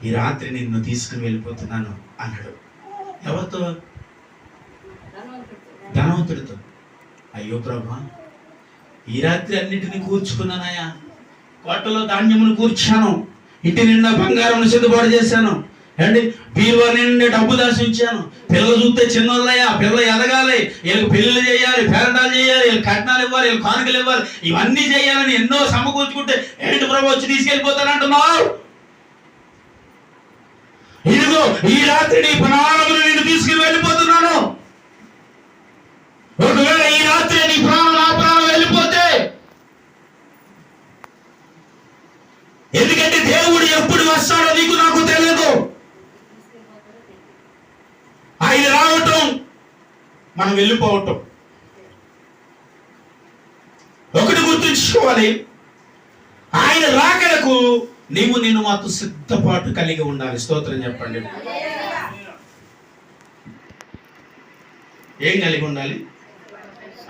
Speaker 1: ఈ రాత్రి నిన్ను తీసుకుని వెళ్ళిపోతున్నాను అన్నాడు. ఎవరితో? ధనవంతుడితో. అయ్యో ప్రభా, ఈ రాత్రి అన్నిటిని కూర్చుకున్నానయ్యా, కోటలో ధాన్యమును కూర్చాను, ఇంటి నిండా బంగారం సిద్ధపాటు చేశాను, అండి బీరువా నిండా డబ్బు దాసి ఉంచాను, పిల్లలు చూస్తే చిన్నోళ్ళయ్యా, పిల్లలు ఎదగాలి, వీళ్ళకి పెళ్లిళ్ళు చేయాలి, పేరంటాలు చేయాలి, వీళ్ళకి కట్నాలు ఇవ్వాలి, వీళ్ళకి కానుకలు ఇవ్వాలి, ఇవన్నీ చేయాలని ఎన్నో సమకూర్చుకుంటే ఏంటి ప్రభు వచ్చి తీసుకెళ్ళిపోతానంటున్నావు? ఇదిగో ఈ రాత్రి నీ ప్రాణములు నేను తీసుకుని వెళ్ళిపోతున్నాను. ఒకవేళ ఈ రాత్రి నీ ప్రాణం నా ప్రాణం వెళ్ళిపోతే, ఎందుకంటే దేవుడు ఎప్పుడు వస్తాడో నీకు నాకు తెలియదు. ఆయన రావటం మనం వెళ్ళిపోవటం. ఒకటి గుర్తుంచుకోవాలి, ఆయన రాకడకు నేను మాతో సిద్ధపాటు కలిగి ఉండాలి. స్తోత్రం చెప్పండి. ఏం కలిగి ఉండాలి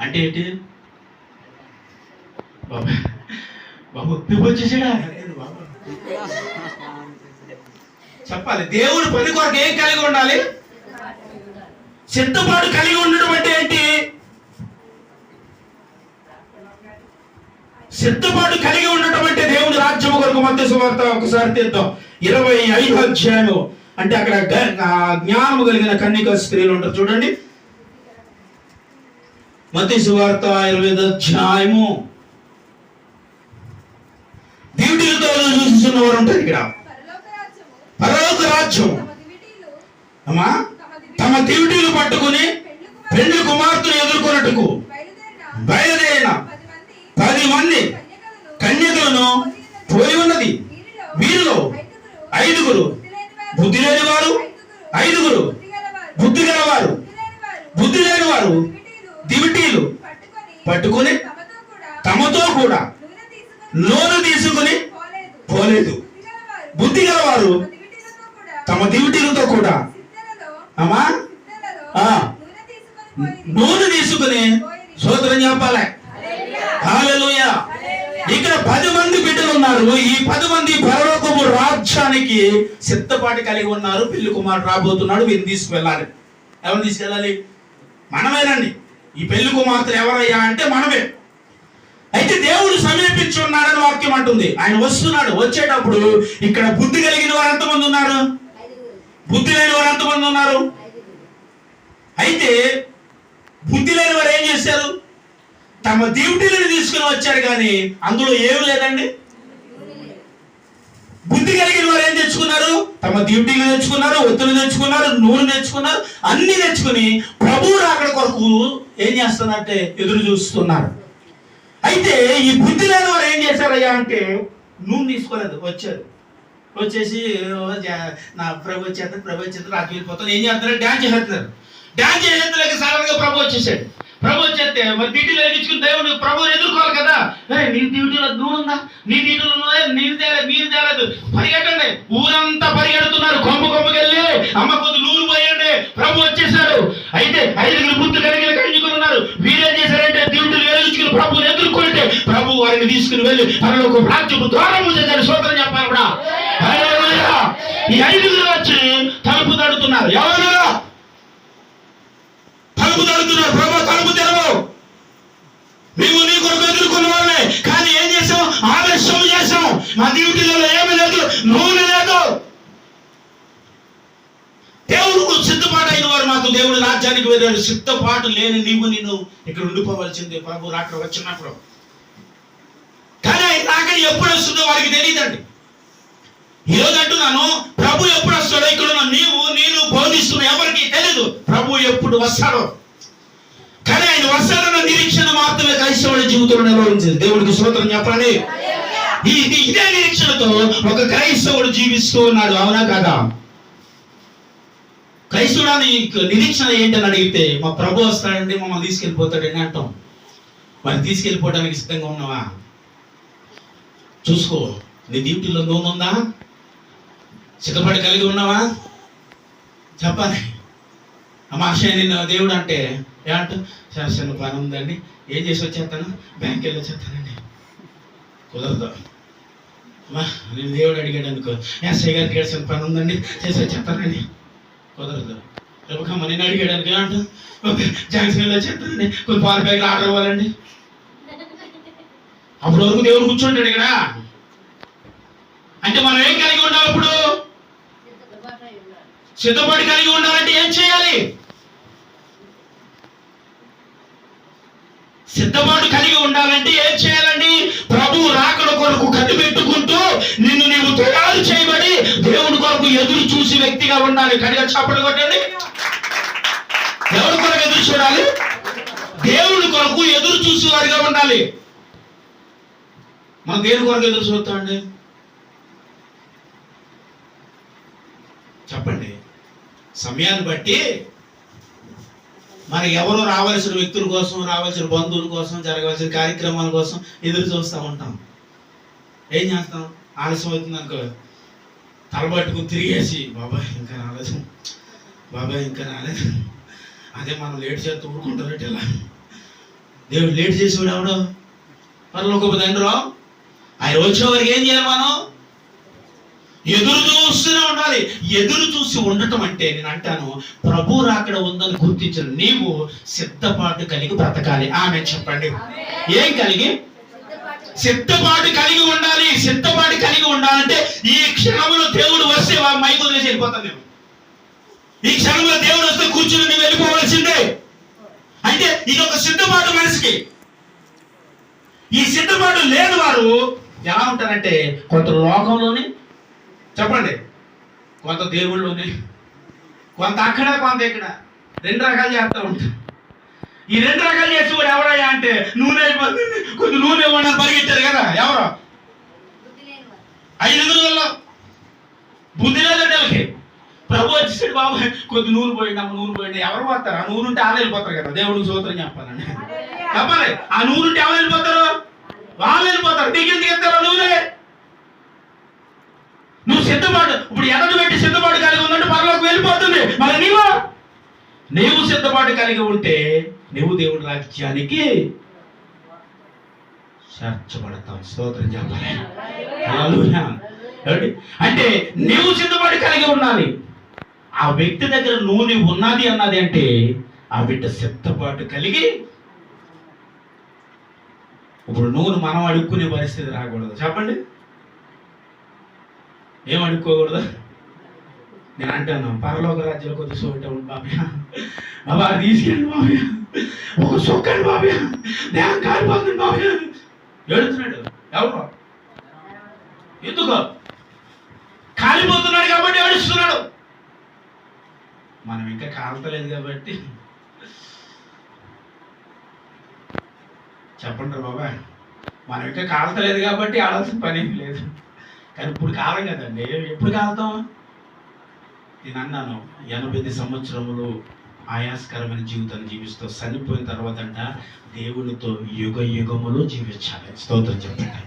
Speaker 1: అంటే ఏంటి? బాబు వచ్చేసాడా? చెప్పాలి. దేవుడు పని కొరకు ఏం కలిగి ఉండాలి? సిద్ధపాటు కలిగి ఉండడం అంటే ఏంటి? సిద్ధపాటు కలిగి ఉండటం అంటే దేవుని రాజ్యం కొరకు. మత్తయి సువార్త ఒకసారి తీద్దాం, 25వ అధ్యాయం. అంటే అక్కడ జ్ఞానము కలిగిన కన్యక స్త్రీలు ఉంటారు చూడండి. మత్తయి సువార్త 25వ అధ్యాయము. డ్యూటీలతో చూస్తున్న వారు ఉంటారు ఇక్కడ. పరలోక రాజ్యం అమ్మా తమ డ్యూటీలు పట్టుకుని పెళ్లి కుమార్తెను ఎదుర్కొన్నట్టుకు బయలుదేరిన 10 మంది కన్యకలను పోయి ఉన్నది. వీరిలో 5 బుద్ధి లేని వారు, 5 బుద్ధి గలవారు. బుద్ధి లేని వారు దివిటీలు పట్టుకుని తమతో కూడా నూనె తీసుకుని పోలేదు. బుద్ధి గలవారు తమ దివిటీలతో కూడా అమ్మా నూనె తీసుకుని స్తోత్రం చెప్పాలి. హల్లెలూయా. ఇక్కడ 10 మంది బిడ్డలు ఉన్నారు. ఈ 10 మంది పరలోకపు రాజ్యానికి సిద్ధపాటు కలిగి ఉన్నారు. పెళ్లి కుమారుడు రాబోతున్నాడు, వీరిని తీసుకువెళ్ళాలి. ఎవరు తీసుకెళ్ళాలి? మనమేనండి. ఈ పెళ్లి కుమార్తెలు ఎవరయ్యా అంటే మనమే. అయితే దేవుడు సమీపించి ఉన్నాడని వాక్యం అంటుంది. ఆయన వస్తున్నాడు. వచ్చేటప్పుడు ఇక్కడ బుద్ధి కలిగిన వారు ఎంతమంది ఉన్నారు? బుద్ధి లేని వారు ఎంతమంది ఉన్నారు? అయితే బుద్ధి లేని వారు ఏం చేశారు? తమ డ్యూటీలను తీసుకుని వచ్చారు, కానీ అందులో ఏమి లేదండి. బుద్ధి కలిగిన వారు ఏం తెచ్చుకున్నారు? తమ డ్యూటీలు తెచ్చుకున్నారు, ఒత్తులు తెచ్చుకున్నారు, నూనె తెచ్చుకున్నారు, అన్ని తెచ్చుకుని ప్రభువు రాకడ కొరకు ఏం చేస్తున్నారంటే ఎదురు చూస్తున్నారు. అయితే ఈ బుద్ధి లేని వారు ఏం చేశారయ్యా అంటే నూనె తీసుకోలేదు, వచ్చారు. వచ్చేసి నా ప్రభు వచ్చేస్తారు రాత్రి వెళ్ళిపోతాను. ఏం చేస్తున్నారు? డ్యాన్స్ చేస్తున్నారు. డ్యాన్స్ చేసేందుకు సడన్ గా ప్రభు వచ్చేసాడు. ప్రభు వచ్చేస్తే మరి డ్యూటీలో ఎక్కించుకుని దేవుడు ప్రభువుని ఎదుర్కోవాలి కదా. నీ డ్యూటీలో నూనె ఉందా? నీ డ్యూటీలో నీరు తేలేదు, పరిగెట్టండి. ఊరంతా పరిగెడుతున్నారు. కొమ్మకెళ్ళి అమ్మ కొద్ది నూనె పోయండి, ప్రభు వచ్చేసాడు. అయితే 5 బుద్ధి కలిగిన కన్యకులు ఉన్నారు. వీరేం చేశారంటే డ్యూటీలు వెలిగించుకుని ప్రభువుని ఎదుర్కొంటే ప్రభు వారిని తీసుకుని వెళ్ళి తనకు రాజ్యపు ద్వారం చేశాడు. స్తోత్రం చెప్పాలి కూడా. ఈ 5 వచ్చి తలుపు తడుతున్నారు. ఎవరు తలుపు తడుతున్నారు? ప్రభు తలుపు తెరవు, మేము నీ కొరకు ఎదుర్కొన్న వాళ్ళే. కానీ ఏం చేసాం? ఆలస్యం చేసాం. మా డ్యూటీలలో ఏమీ లేదు, నూనె లేదు. దేవుడు సిద్ధపాటు అయిన వారు మాకు దేవుడు రాజ్యానికి వెళ్ళాడు. సిద్ధపాటు లేని నేను ఇక్కడ ఉండిపోవలసిందే ప్రభు రాకడ వచ్చినప్పుడు. కానీ ఆయన రాకడ ఎప్పుడు వస్తుందో వారికి తెలియదండి. ఈరోజు అంటున్నాను, ప్రభు ఎప్పుడు వస్తాడో ఇక్కడ నేను బోధిస్తున్నా ఎవరికి తెలీదు ప్రభు ఎప్పుడు వస్తాడో. కానీ ఆయన వస్తాడన్న నిరీక్షణ మాత్రమే క్రైస్తవుడి జీవితంలో నిర్వహించింది. దేవుడికి స్తోత్రం చెప్పండి. ఇదే నిరీక్షణతో ఒక క్రైస్తవుడు జీవిస్తూ ఉన్నాడు. అవునా కాదా? క్రైస్తవుడానికి నిరీక్షణ ఏంటని అడిగితే మా ప్రభు వస్తాడండి, మమ్మల్ని తీసుకెళ్ళిపోతాడని అంటాం. మరి తీసుకెళ్ళిపోవడానికి సిద్ధంగా ఉన్నావా? చూసుకో, నీ డ్యూటీలో నూనె ఉందా? సిద్ధపడి కలిగి ఉన్నావా? చెప్పాలి. అమాక్షయ నిన్న దేవుడు అంటే ఏమంటూ, చిన్న పని ఉందండి, ఏం చేసి వచ్చేస్తాను, బ్యాంక్కి వెళ్ళి వచ్చేస్తానండి. కుదరదు. అమ్మా నేను దేవుడు అడిగాడు అనుకో, ఎస్ఐ గారికి ఏడ్చిన పని ఉందండి, చేసి వచ్చేస్తానండి. కుదరదు. రేపకమ్మ నేను అడిగాడానికి ఏమంటూ, ఓకే జాన్సన్ వెళ్ళి వచ్చేస్తానండి, కొన్ని పాల ప్యాకెట్లు ఆర్డర్ ఇవ్వాలండి. అప్పుడు వరకు దేవుడు కూర్చుంటాడు ఇక్కడ. అంటే మనం ఏం కలిగి ఉండాలి? ఇప్పుడు సిద్ధపడి కలిగి ఉండాలంటే ఏం చేయాలి? సిద్ధపాటు కలిగి ఉండాలంటే ఏం చేయాలండి? ప్రభు రాకడ కొరకు కనిపెట్టుకుంటూ నిన్ను నీవు తయారు చేయబడి దేవుడి కొరకు ఎదురు చూసి వ్యక్తిగా ఉండాలి. కడిగా చప్పట్లు కొట్టండి. ఎవరి కొరకు ఎదురు చూడాలి? దేవుడి కొరకు ఎదురు చూసి వారిగా ఉండాలి. మనం దేని కొరకు ఎదురు చూస్తామండి? చెప్పండి. సమయాన్ని బట్టి మరి ఎవరు రావాల్సిన వ్యక్తుల కోసం, రావాల్సిన బంధువుల కోసం, జరగాల్సిన కార్యక్రమాల కోసం ఎదురు చూస్తూ ఉంటాం. ఏం చేస్తాం? ఆలస్యం అవుతుంది అనుకో, తలబట్టుకుని తిరిగేసి బాబాయ్ ఇంకా రాలేదు, బాబాయ్ ఇంకా రాలేదు. అదే మనం లేట్ చేస్తూ ఊరుకుంటారు. ఇలా దేవుడు లేట్ చేసేవాడు ఎవడో పరలోకపు తండ్రి. ఆయన వచ్చే వరకు ఏం చేయాలి? మనం ఎదురు చూస్తూనే ఉండాలి. ఎదురు చూసి ఉండటం అంటే నేను అంటాను, ప్రభు రాకడ ఉందని గుర్తించిన నీవు సిద్ధపాటు కలిగి బ్రతకాలి. ఆమె చెప్పండి. ఏం కలిగి? సిద్ధపాటు కలిగి ఉండాలి. సిద్ధపాటు కలిగి ఉండాలంటే ఈ క్షణంలో దేవుడు వస్తే మైకు వదిలేసి వెళ్ళిపోతాను నేను. ఈ క్షణంలో దేవుడు వస్తే కూర్చుని నువ్వు వెళ్ళిపోవాల్సిందే. అంటే ఇది ఒక సిద్ధపాటు మనిషికి. ఈ సిద్ధపాటు లేని వారు ఎలా ఉంటారంటే కొంత లోకంలోని, చెప్పండి, కొంత దేవుళ్ళలోనే, కొంత అక్కడ కొంత ఇక్కడ, రెండు రకాలు చేస్తూ ఉంటారు. ఈ రెండు రకాలు చేసి కూడా ఎవరయ్యా అంటే నూనె అయిపోతుంది, కొంచెం నూనె ఇవ్వండి పరిగెత్తారు కదా. ఎవరు? 500 బుద్ధి లేదంటే వాళ్ళకి. ప్రభు వచ్చేసాడు, బాబు కొద్ది నూనె పోయింది, అమ్మ నూనె పోయింది. ఎవరు పోతారు? ఆ నూనె ఉంటే వాళ్ళు వెళ్ళిపోతారు కదా. దేవుడికి సూత్రం చెప్పాలండి. చెప్పాలి. ఆ నూనె ఉంటే ఎవరు వెళ్ళిపోతారు? వాళ్ళు వెళ్ళిపోతారు. నీకెందుకు ఎత్తారు నూనె? నువ్వు సిద్ధపాటు ఇప్పుడు ఎదటి పెట్టి సిద్ధపాటు కలిగి ఉన్నట్టు పరలోకి వెళ్ళిపోతుంది. మరి నీవు సిద్ధపాటు కలిగి ఉంటే నువ్వు దేవుడి రాజ్యానికి చేర్చబడతావు. స్తోత్రం చెప్పాలి. అంటే నీవు సిద్ధపాటు కలిగి ఉండాలి. ఆ వ్యక్తి దగ్గర నూనె ఉన్నది అన్నది అంటే ఆ బిడ్డ సిద్ధపాటు కలిగి. ఇప్పుడు నూనె మనం అడుక్కునే పరిస్థితి రాకూడదు. చెప్పండి. ఏం అడుక్కోకూడదు? నేను అంటాను, పరలోక రాజ్యాలు కొద్ది చూడటం బాబయ్య, బాబా తీసుకెళ్ళి బాబయ్య, ఒక సొక్కండి బాబయ్య, నేను కాలిపోతుంది బాబయ్య. ఏడుతున్నాడు. ఎవరు? ఎందుకో? కాలిపోతున్నాడు కాబట్టి ఏడుస్తున్నాడు. మనం ఇంకా కాలతలేదు కాబట్టి. చెప్పండి బాబా, మనం ఇంకా కాలతలేదు కాబట్టి ఆడాల్సిన పని ఏం లేదు. కానీ ఇప్పుడు కాలం కదండి. ఎప్పుడు కాలుతాం? నేను అన్నాను 80 సంవత్సరములు ఆయాస్కరమైన జీవితాన్ని జీవిస్తూ చనిపోయిన తర్వాత అంట దేవునితో యుగ యుగములు జీవించాలి. స్తోత్రం చెప్పండి.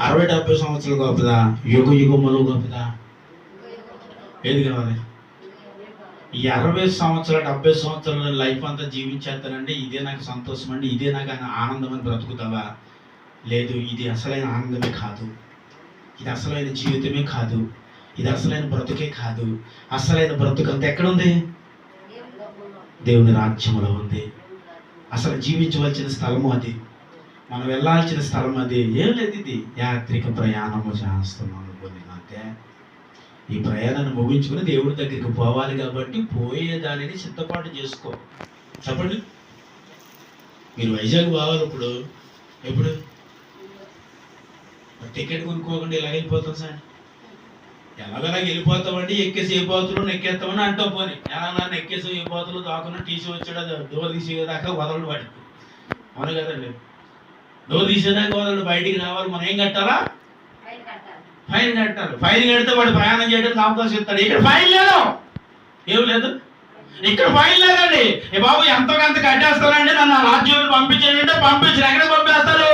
Speaker 1: 60-70 సంవత్సరాలు గొప్పదా? యుగ యుగములు గొప్పదా? ఏది కావాలి? ఈ 60 సంవత్సరాలు 70 సంవత్సరాల లైఫ్ అంతా జీవించేస్తానండి, ఇదే నాకు సంతోషం అండి, ఇదే నాకు ఆనందం అని బ్రతుకుతావా? లేదు, ఇది అసలైన ఆనందమే కాదు, ఇది అసలైన జీవితమే కాదు, ఇది అసలైన బ్రతుకే కాదు. అసలైన బ్రతుకు అంతా ఎక్కడుంది? దేవుని రాజ్యంలో ఉంది. అసలు జీవించవలసిన స్థలము అది, మనం వెళ్ళాల్సిన స్థలం అది. ఏం లేదు, ఇది యాత్రిక ప్రయాణము చేస్తున్నాము. అంతే. ఈ ప్రయాణాన్ని ముగించుకుని దేవుడి దగ్గరికి పోవాలి కాబట్టి పోయేదానిని సిద్ధపాటు చేసుకో. చెప్పండి. మీరు వైజాగ్ పోవాలి ఇప్పుడు, ఎప్పుడు టికెట్ కొనుక్కోకుండా ఇలా వెళ్ళిపోతాం సార్. ఎలాగలా వెళ్ళిపోతామండి, ఎక్కేసి ఏ పోతులు ఎక్కేస్తామని అంటాం. పోనీ ఎలా నన్ను ఎక్కేసి ఏ పోతులు దాకుండా తీసి వచ్చాడు, డోర్ తీసేదాకా వదలడు వాడికి. అవును కదండి. డోర్ తీసేదాకా వదలడు, బయటికి రావాలి. మనం ఏం కట్టాలా? ఫైన్ కట్టాలి. ఫైన్ కడితే వాడు ప్రయాణం చేయడానికి అవకాశం ఇస్తాడు. ఇక్కడ ఫైన్ లేదు, ఏం లేదు, ఇక్కడ ఫైన్ లేదండి. ఏ బాబు ఎంతో కొంత కట్టేస్తానండి, నన్ను రాజ్యం పంపించండి అంటే పంపించరు. ఎక్కడికి పంపేస్తారు?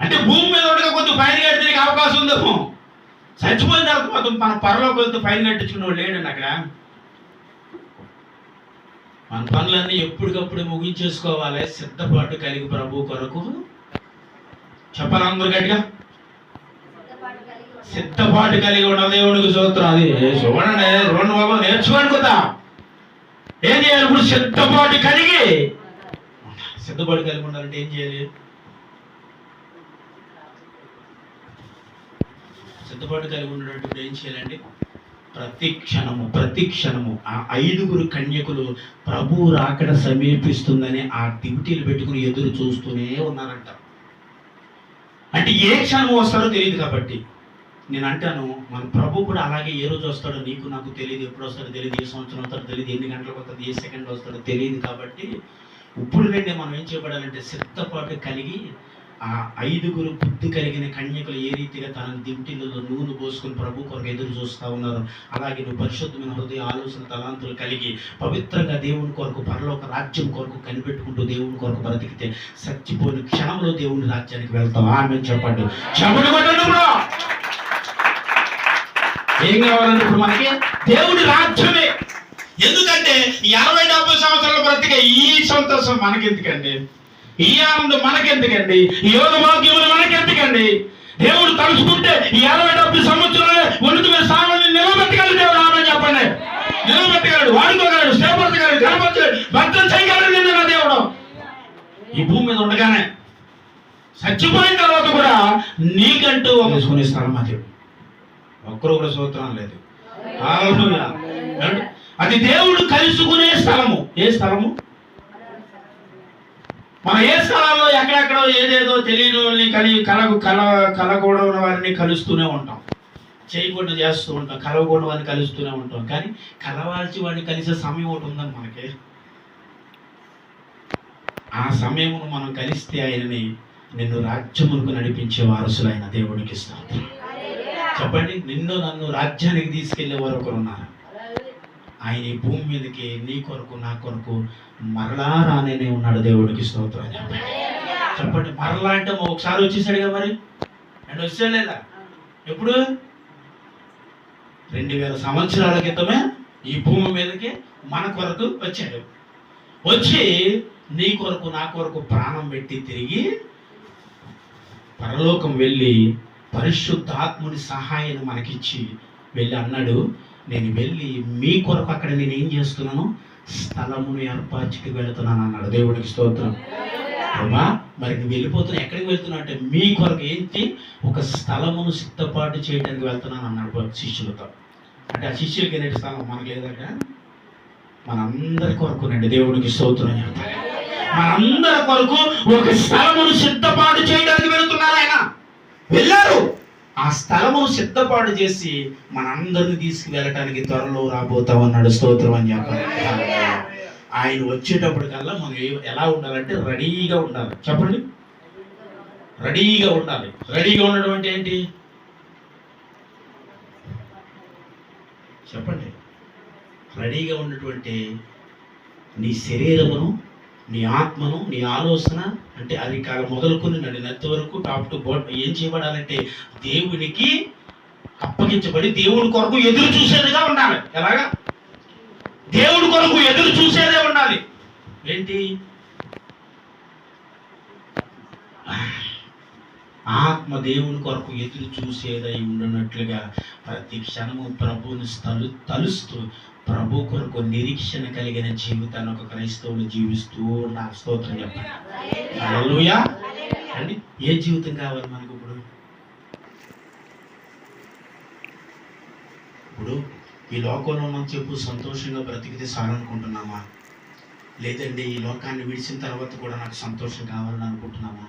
Speaker 1: అంటే భూమి మీద ఉండగా కొద్ది ఫైన్ కడితే అవకాశం ఉందేమో. చచ్చిపోయిన తర్వాత మన పరలోకి వెళ్తే ఫైన్ కట్టించుకునే వాళ్ళు లేడండి అక్కడ. మన పనులన్నీ ఎప్పటికప్పుడు ముగించేసుకోవాలి. సిద్ధపాటు కలిగి ప్రభు కొరకు చెప్పాలి అందరూ గట్టిగా. సిద్ధపాటు కలిగి ఉండాలి. దేవునికి స్తోత్రం. అది చూడండి, రెండు బాబు నేర్చుకోండి కదా. ఏం చేయాలి ఇప్పుడు? సిద్ధపాటు కలిగి ఉండాలంటే ఏం చేయాలి? సిద్ధపాటు కలిగి ఉండేటప్పుడు ఏం చేయాలండి? ప్రతి క్షణము ఆ 5 కన్యకులు ప్రభు రాకడ సమీపిస్తుందని ఆ డ్యూటీలు పెట్టుకుని ఎదురు చూస్తూనే ఉన్నారంట. అంటే ఏ క్షణం వస్తాడో తెలియదు కాబట్టి నేను అంటాను, మన ప్రభు కూడా అలాగే ఏ రోజు వస్తాడో నీకు నాకు తెలియదు. ఎప్పుడు వస్తాడో తెలియదు, ఏ సంవత్సరం వస్తాడో తెలియదు, ఎన్ని గంటలకు వస్తాడో, ఏ సెకండ్ వస్తాడో తెలియదు. కాబట్టి ఇప్పుడు వెంటనే మనం ఏం చేయబడాలంటే సిద్ధపాటు కలిగి ఆ 5 బుద్ధి కలిగిన కన్యకులు ఏ రీతిగా తన దింటిలో నూనె పోసుకుని ప్రభు కొరకు ఎదురు చూస్తూ ఉన్నారు, అలాగే నువ్వు పరిశుద్ధమైన హృదయ ఆలోచన తలాంతులు కలిగి పవిత్రంగా దేవుని కొరకు పరలోక రాజ్యం కొరకు కనిపెట్టుకుంటూ దేవుని కొరకు బ్రతికితే చచ్చిపోయిన క్షణంలో దేవుని రాజ్యానికి వెళ్తావు. ఆమె చెప్పండి. ఏం కావాలంటే ఇప్పుడు మనకి దేవుని రాజ్యమే. ఎందుకంటే 60-70 సంవత్సరాల బ్రతికే ఈ సంతోషం మనకెందుకండి? ఈ ఆనందం మనకెందుకండి? ఈ యోగ భాగ్యములు మనకెందుకండి? దేవుడు తలుచుకుంటే ఈ 60-70 సంవత్సరాలే ఒంటి మీద సామాన్లు నిలబెట్టగలడు. దేవుడు ఆమె చెప్పండి. నిలబెట్టగలడు, వాడుకోగలడు, స్థిరపరచగలడు, కనపరచగలడు, భక్తం చేయగలడు. నిన్న దేవుడు ఈ భూమి మీద ఉండగానే చచ్చిపోయిన తర్వాత కూడా నీకంటూ ఒక స్థలం అది ఒక్కరు కూడా సూత్రం లేదు. అది దేవుడు కలుసుకునే స్థలము. ఏ స్థలము? మనం ఏ స్థలాల్లో ఎక్కడెక్కడో ఏదేదో తెలియని వాళ్ళని కలగకూడని వారిని కలుస్తూనే ఉంటాం, చేయకుండా చేస్తూ ఉంటాం, కలవకూడని వారిని కలుస్తూనే ఉంటాం. కానీ కలవాల్సి వాడిని కలిసే సమయం ఒకటి ఉందని మనకి. ఆ సమయమును మనం కలిస్తే ఆయనని నిన్ను రాజ్యమునకు నడిపించే వారసులైన దేవుడికి స్తోత్రం. చెప్పండి, నిన్ను నన్ను రాజ్యానికి తీసుకెళ్లే వారు ఒకరు ఉన్నారు. ఆయన ఈ భూమి మీదకి నీ కొరకు నా కొరకు మరలా రానే ఉన్నాడు. దేవుడికి స్తోత్రం. చెప్పండి, మరలా అంటే ఒకసారి వచ్చేసాడుగా, మరి అండ్ వచ్చాడు లేదా? ఎప్పుడు? 2000 సంవత్సరాల క్రితమే ఈ భూమి మీదకి మన కొరకు వచ్చాడు. వచ్చి నీ కొరకు నా కొరకు ప్రాణం పెట్టి తిరిగి పరలోకం వెళ్ళి పరిశుద్ధాత్ముని సహాయాన్ని మనకిచ్చి వెళ్ళి అన్నాడు, నేను వెళ్ళి మీ కొరకు అక్కడ నేను ఏం చేస్తున్నాను? స్థలమును ఏర్పాటుకి వెళుతున్నాను అన్నాడు. దేవుడికి స్తోత్రం. అమ్మా, మరి నువ్వు వెళ్ళిపోతున్నా, ఎక్కడికి వెళ్తున్నావు అంటే మీ కొరకు ఏంటి? ఒక స్థలమును సిద్ధపాటు చేయడానికి వెళ్తున్నాను అన్నాడు శిష్యులతో. అంటే ఆ శిష్యులకి ఏంటంటే స్థలం మనకు లేదంట, మనందరి కొరకునండి. దేవుడికి స్తోత్రం చెప్తారు. మనందరి కొరకు ఒక స్థలమును సిద్ధపాటు చేయడానికి వెళుతున్నారు ఆయన. వెళ్ళారు, ఆ స్థలమును సిద్ధపాటు చేసి మనందరిని తీసుకువెళ్ళటానికి త్వరలో రాబోతామన్నాడు. స్తోత్రం అని చెప్పాలి. ఆయన వచ్చేటప్పటికల్లా మనం ఎలా ఉండాలంటే రెడీగా ఉండాలి. చెప్పండి, రెడీగా ఉండాలి. రెడీగా ఉండడం అంటే ఏంటి? చెప్పండి. రెడీగా ఉన్నటువంటి నీ శరీరమును, నీ ఆత్మను, నీ ఆలోచన, అంటే అది మొదలుకొని నడినంత వరకు టాప్ టు బాటమ్ ఏం చేయబడాలంటే దేవునికి అప్పగించబడి దేవుడి కొరకు ఎదురు చూసేదిగా ఉండాలి. ఎలాగా? దేవుడి కొరకు ఎదురు చూసేదే ఉండాలి. ఏంటి? ఆత్మ దేవుని కొరకు ఎదురు చూసేదై ఉండనట్లుగా ప్రతి క్షణము ప్రభువుని తలుస్తూ ప్రభు కొరకు నిరీక్షణ కలిగిన జీవితాన్ని ఒక క్రైస్తవులు జీవిస్తూ ఉండాలి. స్తోత్రం చెప్పండి. హల్లెలూయా. అండి, ఏ జీవితం కావాలి మనకు? ఇప్పుడు ఈ లోకంలో మనం చెప్పు సంతోషంగా బ్రతికితే చాలనుకుంటున్నామా? లేదండి ఈ లోకాన్ని విడిచిన తర్వాత కూడా నాకు సంతోషం కావాలని అనుకుంటున్నామా?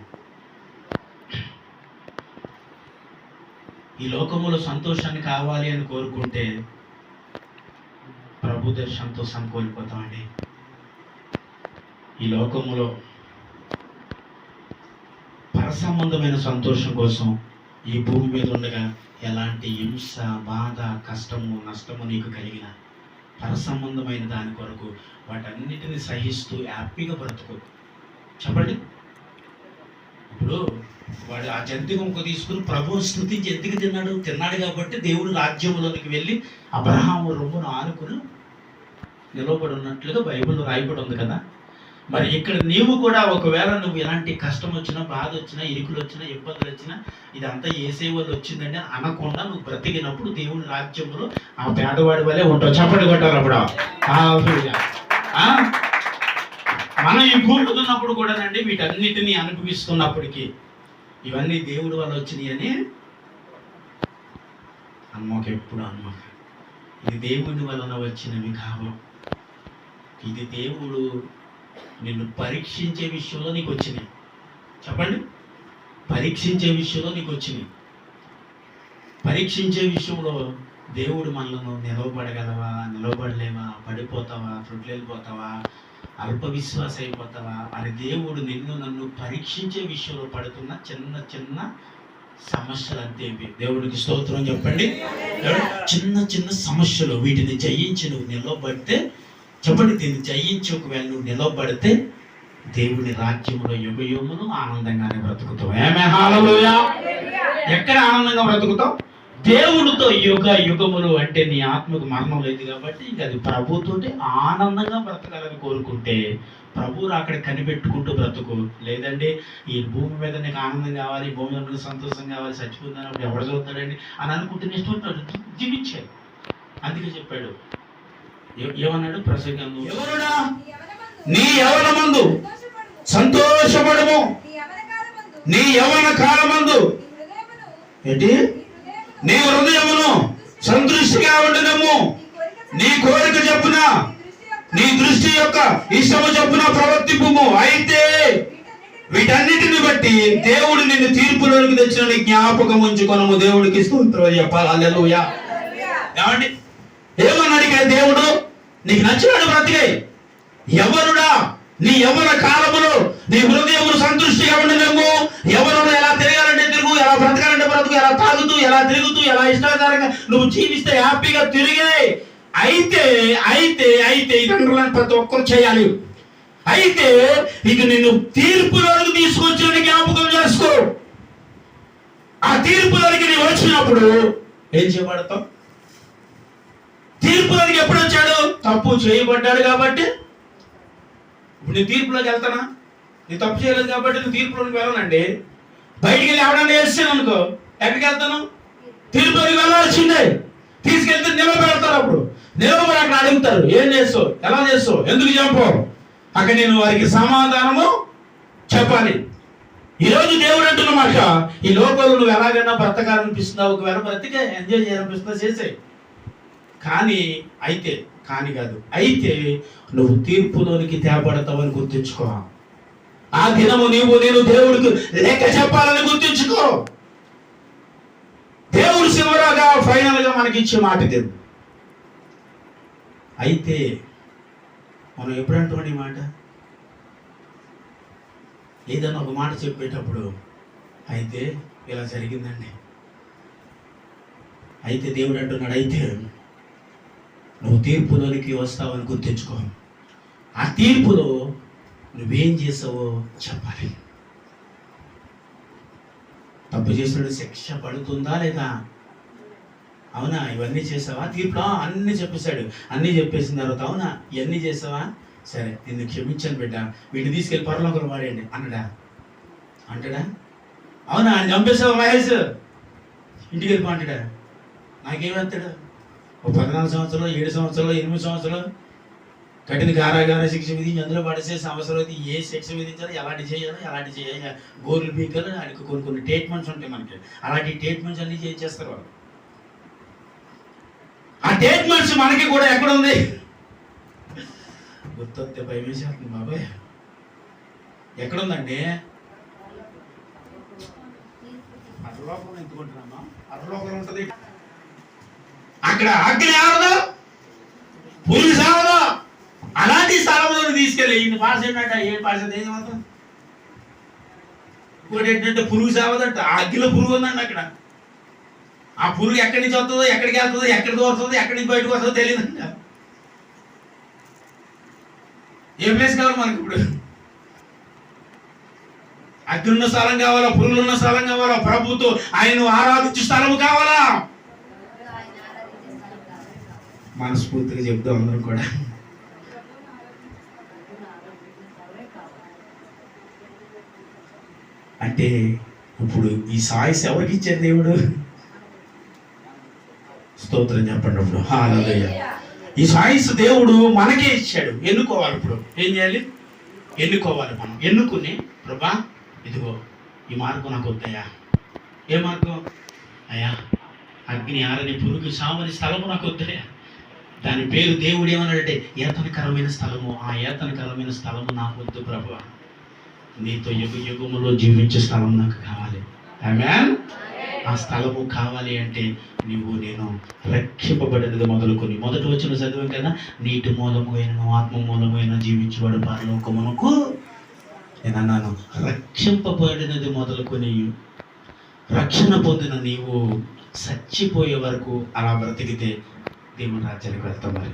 Speaker 1: ఈ లోకములో సంతోషాన్ని కావాలి అని కోరుకుంటే ప్రభు దగ్గర సంతోషాన్ని కోల్పోతామండి. ఈ సంబంధమైన సంతోషం కోసం ఈ భూమి మీద ఉండగా ఎలాంటి హింస, బాధ, కష్టము, నష్టము నీకు కలిగిన పర సంబంధమైన దాని కొరకు వాటన్నిటిని సహిస్తూ హ్యాపీగా బ్రతుకు. చెప్పండి. ఇప్పుడు వాడు ఆ జంతు ముక్క తీసుకుని ప్రభువు స్తుతించి ఎందుకు తిన్నాడు కాబట్టి దేవుడు రాజ్యంలోనికి వెళ్ళి అబ్రహాము రొమ్మును ఆనుకుని నిలబడి ఉన్నట్లుగా బైబిల్లో రాయబడి ఉంది కదా. మరి ఇక్కడ నీవు కూడా ఒకవేళ నువ్వు ఎలాంటి కష్టం వచ్చినా, బాధ వచ్చినా, ఇరుకులు వచ్చినా, ఇబ్బందులు వచ్చినా ఇదంతా ఏసే వాళ్ళు వచ్చిందని అనకుండా నువ్వు బ్రతికినప్పుడు దేవుని రాజ్యంలో ఆ పేదవాడి వల్లే ఉంటావు. చప్పటి కొట్టారు అప్పుడు. మనం ఈ భూమి ఉన్నప్పుడు కూడానండి వీటన్నిటినీ అనుభవిస్తున్నప్పటికీ ఇవన్నీ దేవుడి వల్ల వచ్చినాయి అని అమ్మకి ఎప్పుడు అమ్మక. ఇది దేవుడి వలన వచ్చినవి కావు. ఇది దేవుడు నిన్ను పరీక్షించే విషయంలో నీకు వచ్చినాయి. చెప్పండి. పరీక్షించే విషయంలో నీకు వచ్చినాయి. పరీక్షించే విషయంలో దేవుడు మనలను నిలవబడగలవా, నిలవబడలేవా, పడిపోతావా, వెళ్ళిపోతావా, అల్ప విశ్వాస అయిపోతావా అని దేవుడు నిన్ను నన్ను పరీక్షించే విషయంలో పడుతున్న చిన్న చిన్న సమస్యలు అంతే. దేవుడికి స్తోత్రం చెప్పండి. చిన్న చిన్న సమస్యలు, వీటిని జయించి నువ్వు నిలవబడితే, చెప్పండి, దీన్ని జయించి ఒకవేళ నువ్వు నిలవబడితే దేవుని రాజ్యంలో యుగయుగములు ఆనందంగానే బ్రతుకుతావు. హల్లెలూయా. ఎక్కడ ఆనందంగా బ్రతుకుతావు? దేవుడితో యుగ యుగములు. అంటే నీ ఆత్మకు మరణం లేదు కాబట్టి ఇంక అది ప్రభుతోటి ఆనందంగా బ్రతకాలని కోరుకుంటే ప్రభువులు అక్కడ కనిపెట్టుకుంటూ బ్రతుకు. లేదండి ఈ భూమి మీద నీకు ఆనందం కావాలి, భూమి మీద నీకు సంతోషం కావాలి, చచ్చిపోతున్నప్పుడు ఎవరు చదువుతాడండి అని అనుకుంటే ఇష్టం జీవించాడు. అందుకే చెప్పాడు, ఏమన్నాడు ప్రసంగంలో, ఎవరుడా నీ యవ్వనమందు సంతోషపడము, నీ యవ్వన కాలమందు ఏంటి నీ హృదయమును సంతృష్టిగా ఉండడము, నీ కోరిక చెప్పున, నీ దృష్టి యొక్క ఇష్టము చెప్పున ప్రవర్తింపుము. అయితే వీటన్నిటిని బట్టి దేవుడు నిన్ను తీర్పులోకి తెచ్చిన జ్ఞాపకం ఉంచుకొనము. దేవుడికి స్తోత్రం చెప్పాలి. హల్లెలూయా. ఏమండి ఏమన్నాడు ఇక్కడ దేవుడు? నీకు నచ్చినాడు బ్రతికే. ఎవరుడా నీ యవ్వన కాలములో నీ హృదయమును సంతృష్టిగా ఉండలేము. ఎవరు ఎలా తిరగాలంటే తిరుగు, ఎలా బ్రతకాలంటే బ్రతుకు, ఎలా తాగుతూ, ఎలా తిరుగుతూ, ఎలా ఇష్టాధారంగా నువ్వు జీవిస్తే హ్యాపీగా తిరిగే. అయితే అయితే అయితే ఇదంటున్నాను ప్రతి ఒక్కరు చేయాలి. అయితే ఇది నిన్ను తీర్పులోకి తీసుకొచ్చిన జ్ఞాపకం చేసుకో. ఆ తీర్పులోకి నీవు వచ్చినప్పుడు ఏం చేయబడతావు? తీర్పులోకి ఎప్పుడు వచ్చాడు? తప్పు చేయబడ్డాడు కాబట్టి. ఇప్పుడు నీ తీర్పులోకి వెళ్తానా? నీ తప్పు చేయలేదు కాబట్టి నువ్వు తీర్పులోకి వెళ్ళనండి. బయటికి వెళ్ళి ఎవడన్నా వేస్తాను అనుకో, ఎక్కడికి వెళ్తాను? తీర్పులోకి వెళ్ళాల్సిందే. తీసుకెళ్తే నిలబెడతారు. అప్పుడు నిలబడి అక్కడ అడుగుతారు, ఏం చేస్తావు, ఎలా చేస్తావు, ఎందుకు చెప్పవు? అక్కడ నేను వారికి సమాధానము చెప్పాలి. ఈరోజు దేవుడు అంటున్న మాట, ఈ లోకంలో నువ్వు ఎలాగైనా బ్రతకాలనిపిస్తున్నావు, ఒకవేళ బ్రతికే ఎంజాయ్ చేయాలనిపిస్తున్నా చేసే. కానీ అయితే కాని కాదు, అయితే నువ్వు తీర్పులోనికి తేపడతావని గుర్తుంచుకో. ఆ దినము నేను దేవుడికి లెక్క చెప్పాలని గుర్తుంచుకో. దేవుడు చివరగా ఫైనల్ గా మనకి ఇచ్చే మాట దేవుడు. అయితే మనం ఎప్పుడంటే మాట ఏదన్నా ఒక మాట చెప్పేటప్పుడు అయితే ఇలా జరిగిందండి, అయితే దేవుడు అంటున్నాడు, అయితే నువ్వు తీర్పులోనికి వస్తావని గుర్తించుకో. ఆ తీర్పులో నువ్వేం చేసావో చెప్పాలి. తప్పు చేసినప్పుడు శిక్ష పడుతుందా లేదా? అవునా, ఇవన్నీ చేసావా? తీర్పులో అన్ని చెప్పేశాడు. అన్నీ చెప్పేసిన తర్వాత అవునా ఇవన్నీ చేసావా, సరే నిన్ను క్షమించాను బిడ్డ, వీటిని తీసుకెళ్ళి పరలోకంలో వాడేయండి అంటాడా? అవునా అని చంపేసావా మహేష్, ఇంటికి వెళ్ళిపో అంటాడా? నాకేమంటాడు? 14 సంవత్సరాలు, 7 సంవత్సరాలు, 8 సంవత్సరాలు కఠిన కారాగార శిక్ష విధించి అందులో పడిసే సంవత్సరం అయితే ఏ శిక్ష విధించాలో, ఎలాంటి చేయాలి, గోర్లు పీకలు, ఆయనకు కొన్ని ట్రీట్మెంట్స్ ఉంటాయి మనకి. అలాంటి ట్రీట్మెంట్స్ అన్ని చేస్తారు వాళ్ళు. ఆ ట్రీట్మెంట్స్ మనకి కూడా ఎక్కడ ఉంది? గుర్తొస్తే భయం వేసేస్తుంది బాబాయ్. ఎక్కడుందండి? అరలోకంలో ఎందుకుంటున్నామా? అరలోకంలో ఉంటుంది. అక్కడ అగ్ని ఆడదు, పురుగు సాగదు. అలాంటి స్థలంలో తీసుకెళ్ళి ఈయన పాస్ ఏంటంట, ఏ పాస్ ఏమాత్రం
Speaker 2: ఇంకోటి ఏంటంటే పురుగు సావదంట, ఆ అగ్గిలో పురుగు ఉందండి అక్కడ. ఆ పురుగు ఎక్కడి నుంచి వస్తుందో, ఎక్కడికి వెళ్తుందో, ఎక్కడ దూరుతుందో, ఎక్కడి నుంచి బయటకు వస్తుందో తెలియదంట. ఏ ప్లేస్ కావాలి మనకి ఇప్పుడు? అగ్ని ఉన్న స్థలం కావాలా, పురుగులు ఉన్న స్థలం కావాలా, ప్రభుతో ఆయన ఆరాధించే స్థలం కావాలా? మనస్ఫూర్తిగా చెప్తాం అందరం కూడా. అంటే ఇప్పుడు ఈ సాయిస్ ఎవరికి ఇచ్చారు దేవుడు? స్తోత్రం చెప్పండి. ఇప్పుడు హల్లెలూయా. ఈ సాయిస్ దేవుడు మనకే ఇచ్చాడు. ఎన్నుకోవాలి. ఇప్పుడు ఏం చేయాలి? ఎన్నుకోవాలి. మనం ఎన్నుకుని, ప్రభా ఇదిగో ఈ మార్గం నాకు వద్దయ్యా. ఏ మార్గం? అయ్యా అగ్ని ఆరని పురుగు సామని స్థలము నాకు వద్దయ్యా. దాని పేరు దేవుడు ఏమన్నాడంటే ఏతనకరమైన స్థలము. ఆ ఏతనకరమైన స్థలము నాకు వద్దు ప్రభువా, నీతో యుగ యుగములో జీవించే స్థలం నాకు కావాలి. ఆమేన్. ఆ స్థలము కావాలి అంటే నేను రక్షింపబడినది మొదలుకొని, మొదటి వచ్చిన చదివాం కదా, నీటి మూలమైన ఆత్మ మూలమైన జీవించేవాడు పరలోకమునకు. నేను అన్నాను రక్షింపబడినది మొదలుకొని రక్షణ పొందిన నీవు చచ్చిపోయే వరకు అలా బ్రతికితే దేవుని రాజ్యానికి వెళ్తాం. మరి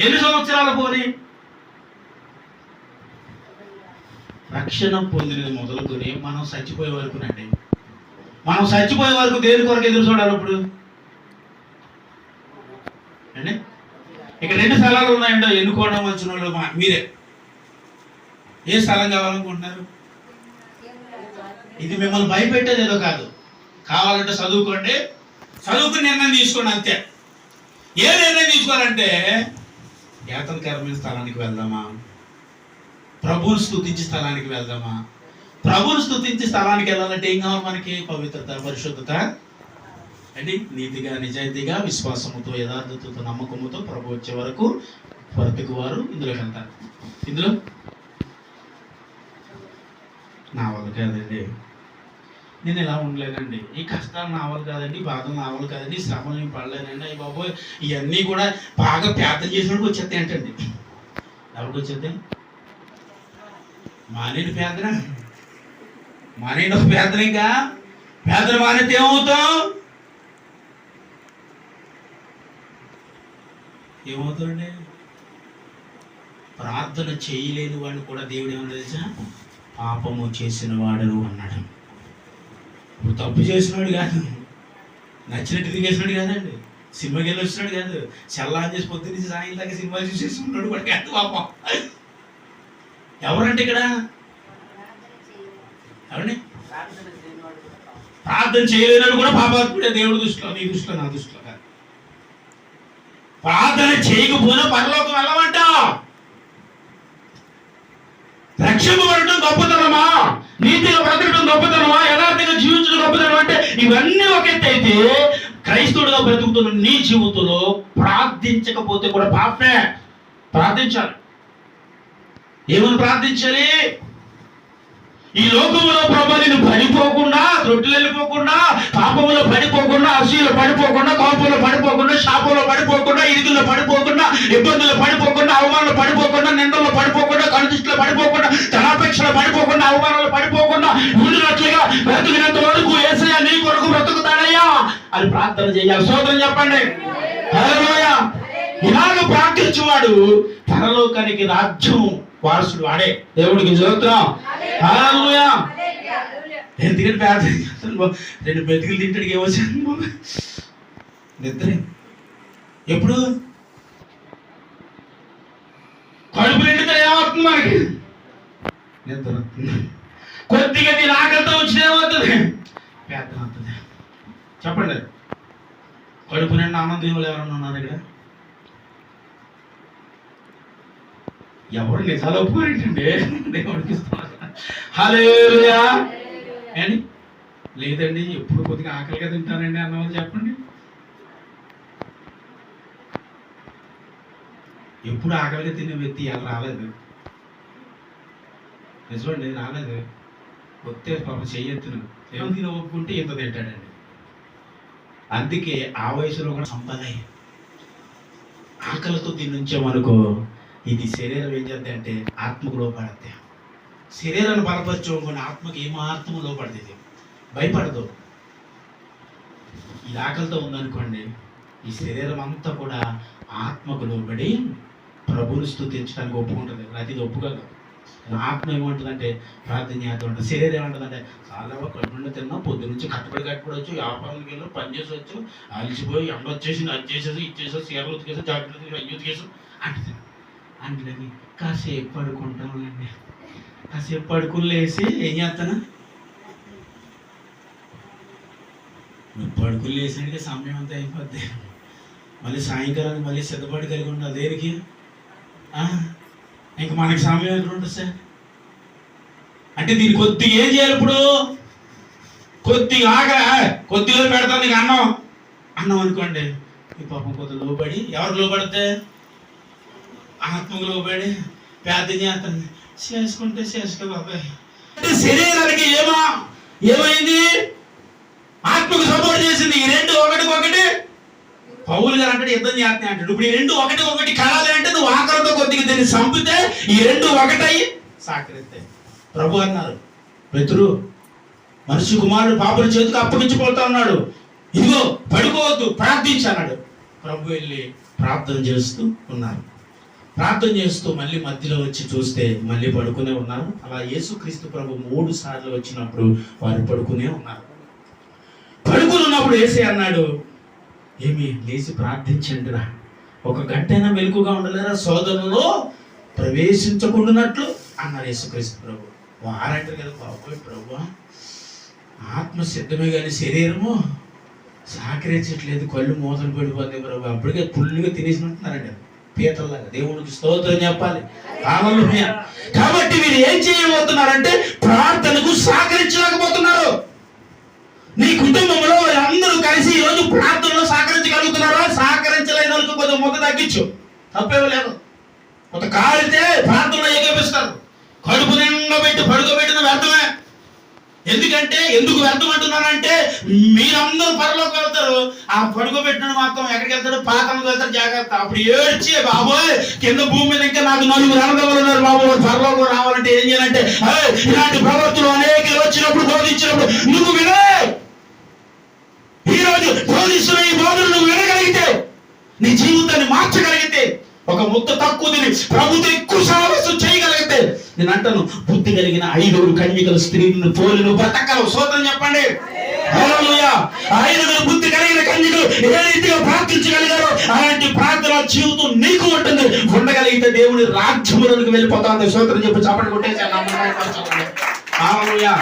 Speaker 2: ఎన్ని సంవత్సరాలు పోని రక్షణ పొందినది మొదలుకొని మనం చచ్చిపోయే వరకునండి. మనం చచ్చిపోయే వరకు దేని కొరకు ఎదురు చూడాలి? ఇప్పుడు అండి ఇక్కడ 2 స్థలాలు ఉన్నాయండి. ఎన్నుకోవడం వచ్చిన వాళ్ళు మీరే. ఏ స్థలం కావాలనుకుంటున్నారు? ఇది మిమ్మల్ని భయపెట్టేది ఏదో కాదు. కావాలంటే చదువుకోండి, చదువుకుని నిర్ణయం తీసుకోండి, అంతే. ఏ నిర్ణయం తీసుకోవాలంటే యాతనకరమైన స్థలానికి వెళ్దామా, ప్రభువుని స్తుతించే స్థలానికి వెళ్దామా? ప్రభువుని స్తుతించే స్థలానికి వెళ్ళాలంటే ఏం కావాలి మనకి? పవిత్రత, పరిశుద్ధత అండి, నీతిగా, నిజాయితీగా, విశ్వాసముతో, యథార్థతతో, నమ్మకముతో ప్రభు వచ్చే వరకు బ్రతుకు వారు ఇందులోకి వెళ్తారు. ఇందులో నా వల్ల కాదండి, నేను ఇలా ఉండలేనండి, ఈ కష్టాలు నా వల్ల కాదండి, బాధలు నా వల్ల కాదండి, శ్రమలు నేను పడలేనండి, అయ్యి బాబోయ్ ఇవన్నీ కూడా బాగా ప్రార్థన చేసినప్పుడు వచ్చేస్తాయి ఏంటండి? ఎవరికి వచ్చేద్దాయి? మానేడు పేదన, మానేడు ఒక పేదన. ఇంకా పేదన మానేస్తే ఏమవుతాడండి? ప్రార్థన చేయలేని వాడిని కూడా దేవుడు ఏమన్నా తెలుసా? పాపము చేసిన వాడు అన్నాడు. ఇప్పుడు తప్పు చేసినాడు కాదు, నచ్చినట్టు తిరిగేసినాడు కాదండి, సినిమాకి వెళ్ళి వచ్చినాడు కాదు, చల్లాని చేసి పొద్దున్నీ సాయం దాకా సినిమా చూసేసుకున్నాడు కూడా కాదు పాపం. ఎవరంటే ఇక్కడ ఎవరండి? ప్రార్థన చేయలేనాడు కూడా పాపాత్ముడే దేవుడి దృష్టిలో, నీ దృష్టిలో, నా దృష్టిలో కాదు. ప్రార్థన చేయకపోయినా పరలోకం వెళ్ళమంట. రక్షింపబడటం గొప్పతనమా, నీతిగా బ్రతకడం గొప్పతనమా, యథార్థంగా జీవించడం గొప్పతనం అంటే ఇవన్నీ ఒక ఎత్తు అయితే, క్రైస్తవుడిగా బ్రతుకుతున్న నీ జీవితంలో ప్రార్థించకపోతే కూడా పాపమే. ప్రార్థించాలి. ఏమని ప్రార్థించాలి? ఈ లోకంలో ప్రభు నేను పడిపోకుండా, రొట్టెలు వెళ్ళిపోకుండా, పాపంలో పడిపోకుండా, అసూయలో పడిపోకుండా, కోపంలో పడిపోకుండా, శాపంలో పడిపోకుండా, ఇరుకుల్లో పడిపోకుండా, ఇబ్బందుల్లో పడిపోకుండా, అవమానంలో పడిపోకుండా, నిందల్లో పడిపోకుండా, కనుదృష్టిలో పడిపోకుండా, ధనాపేక్షలో పడిపోకుండా, అవమానంలో పడిపోకుండా ఉండినట్లుగా బ్రతుకునేంత వరకు యేసయ్య నీ కొరకు బ్రతుకుతాడయ్యా అని ప్రార్థన చేయాలి. స్తోత్రం చెప్పండి. హల్లెలూయా. ఇలాగ ప్రార్థించేవాడు పరలోకానికి రాజ్యం వారసుడు వాడే. దేవుడికి స్తోత్రం. హల్లెలూయా. ఎందుకంటే ప్రార్థన 2 బతికిలు తింటాడు, ఏమొచ్చాను నిద్ర. ఎప్పుడు కడుపు నిండితే ఏమవుతుంది మనకి? నిద్ర వస్తుంది. కొద్దిగా దీని ఆకలితో వచ్చిన ఏమవుతుంది? ప్రార్థన అవుతుంది. చెప్పండి, కడుపు నిండా అన్నం దేవుళ్ళు ఎవరన్నా ఉన్నారు ఇక్కడ? ఎవరు నిజాలు ఒప్పుకోరేంటండి? దేవుడికి హల్లెలూయా. అండి లేదండి, ఎప్పుడు కొద్దిగా ఆకలిగా తింటానండి అన్నవాళ్ళు చెప్పండి. ఎప్పుడు ఆకలిగా తినే వ్యక్తి ఎలా రాలేదు? నిజమండి, రాలేదు. కొత్తే పాప చెయ్యెత్తును ఏమో ఒప్పుకుంటే ఇంత తింటాడండి. అందుకే ఆ వయసులో కూడా సంపద. ఆకలితో తిని నుంచామనుకో, ఇది శరీరం ఏం చేద్దాం అంటే ఆత్మకు లోపడతాయి. శరీరాన్ని బలపరచుకోని ఆత్మకి ఏమాత్రము లోపడుతుంది, భయపడదు. ఈ ఆకలితో ఉందనుకోండి, ఈ శరీరం అంతా కూడా ఆత్మకు లోబడి ప్రభువుని స్తుతించడానికి ఒప్పుకుంటుంది. అది ఒప్పుకోదు. ఆత్మ ఏమంటుందంటే ప్రార్థన చేస్తూ ఉంటుంది. శరీరం ఏమంటుందంటే చాలా కడుపుండి తిన్నాం, పొద్దు నుంచి కట్టుబడి వచ్చు, వ్యాపారానికి వెళ్ళి పని చేసి వచ్చు, అలిసిపోయి ఎండ వచ్చేసి అది చేసేసి ఇచ్చేసి చీరలు ఉతికేసి జాకెట్లు అయ్యి ఉతికేసి అంటుంది. అందుకని కాసేపు పడుకుంటామండి. కాసేపు పడుకుని లేసి ఏం చేస్తాను, నువ్వు పడుకుని లేసానికి సమయం అంతా అయిపోద్ది. మళ్ళీ సాయంకాలానికి మళ్ళీ సిద్ధపడి కలిగి ఉండాలి దేనికి? ఇంక మనకి సమయం ఎక్కడ ఉంటుంది సార్? అంటే దీన్ని కొద్దిగా ఏం చేయాలి? ఇప్పుడు కొద్దిగా కొద్దిగా పెడతాను నీకు అన్నం అనుకోండి, ఈ పాపం కొద్దిగా లోబడి, ఎవరు లోబడితే ఆత్మకు లోబడి ప్రార్థన చేస్తాను, చేసుకుంటే చేసుకో బాబాయ్. అంటే శరీరానికి ఏమైంది? ఆత్మకు సపోర్ట్ చేసింది. ఈ రెండు ఒకటి పౌలు గారు అంటే యుద్ధం చేస్తున్నాయి అంటాడు. ఇప్పుడు ఈ రెండు ఒకటి కలాలి అంటే నువ్వు ఆకలితో కొద్దిగా దీన్ని చంపితే ఈ రెండు ఒకటయి సాకరిస్తాయి. ప్రభు అన్నారు, పేతురు మనిషి కుమారుడు పాపుల చేతికి అప్పగించిపోతా ఉన్నాడు, ఇదిగో పడుకోవద్దు, ప్రార్థించన్నాడు. ప్రభు వెళ్ళి ప్రార్థన చేస్తూ ఉన్నారు. ప్రార్థన చేస్తూ మళ్ళీ మధ్యలో వచ్చి చూస్తే మళ్ళీ పడుకునే ఉన్నారు. అలా యేసుక్రీస్తు ప్రభు 3 సార్లు వచ్చినప్పుడు వారు పడుకునే ఉన్నారు. పడుకుని ఉన్నప్పుడు యేసే అన్నాడు, ఏమి లేచి ప్రార్థించండిరా, 1 గంటైనా మెలకుగా ఉండలేరా, సోదరులో ప్రవేశించకుండానట్లు అన్నారు యేసుక్రీస్తు ప్రభు. వారంటారు కదా, బాబోయ్ ప్రభు ఆత్మ సిద్ధమే కానీ శరీరము సహకరించట్లేదు, కళ్ళు మోతలు పడిపోతాయి ప్రభు. అప్పటికే ఫుల్గా తినేసినట్టున్నారండి పీతల్లాగా. దేవునికి స్తోత్రం చెప్పాలి. కాబట్టి మీరు ఏం చేయబోతున్నారంటే ప్రార్థనకు సహకరించలేకపోతున్నారు. నీ కుటుంబంలో అందరూ కలిసి ఈరోజు ప్రార్థనలో సహకరించగలుగుతున్నారా? సహకరించలేని వాళ్ళకి కొంచెం మొక్క తగ్గించు, తప్పేమీ లేదు. కొంత కాలితే ప్రార్థనలో ఏకేపిస్తారు. కడుపు నిండా పెట్టి పడుకోబెట్టిన వ్యర్థమే. ఎందుకు వ్యర్థం అంటున్నానంటే మీరందరూ పరలోకి వెళ్తారు, ఆ పడుకోబెట్టిన మాత్రం ఎక్కడికి వెళ్తాడు? పాతంలోకి వెళ్తారు. జాగ్రత్త. అప్పుడు ఏడ్చి, బాబోయ్ కింద భూమి మీద ఇంకా నాకు 4 అన్నదమ్ములు ఉన్నారు బాబోయ్, పరలోకం రావాలంటే ఏం చేయాలంటే ఇలాంటి ప్రవర్తనలు అనేకలు వచ్చినప్పుడు బోధించినప్పుడు నువ్వు వినే, ఈరోజు బోధిస్తున్న ఈ బోధనలు నువ్వు వినగలిగితే, నీ జీవితాన్ని మార్చగలిగితే, ఒక ముద్ద తక్కువ తిని ప్రభుత్వం ఎక్కువ సహవాసం చేయగలిగితే, నేను అంటాను బుద్ధి కలిగిన 5 కన్యకల స్త్రీలను పోలి నువ్వు బ్రతకగలవు. స్తోత్రం చెప్పండి. హల్లెలూయా. 5 బుద్ధి కలిగిన కన్యకలు ఏ రీతిగా ప్రార్థించగలిగారో అలాంటి ప్రార్థన జీవితం నీకు ఉంటుంది. ఉండగలిగితే దేవుని రాజ్యములోకి వెళ్ళిపోతాను. స్తోత్రం చెప్పి చప్పటి కొట్టేసాను. హల్లెలూయా.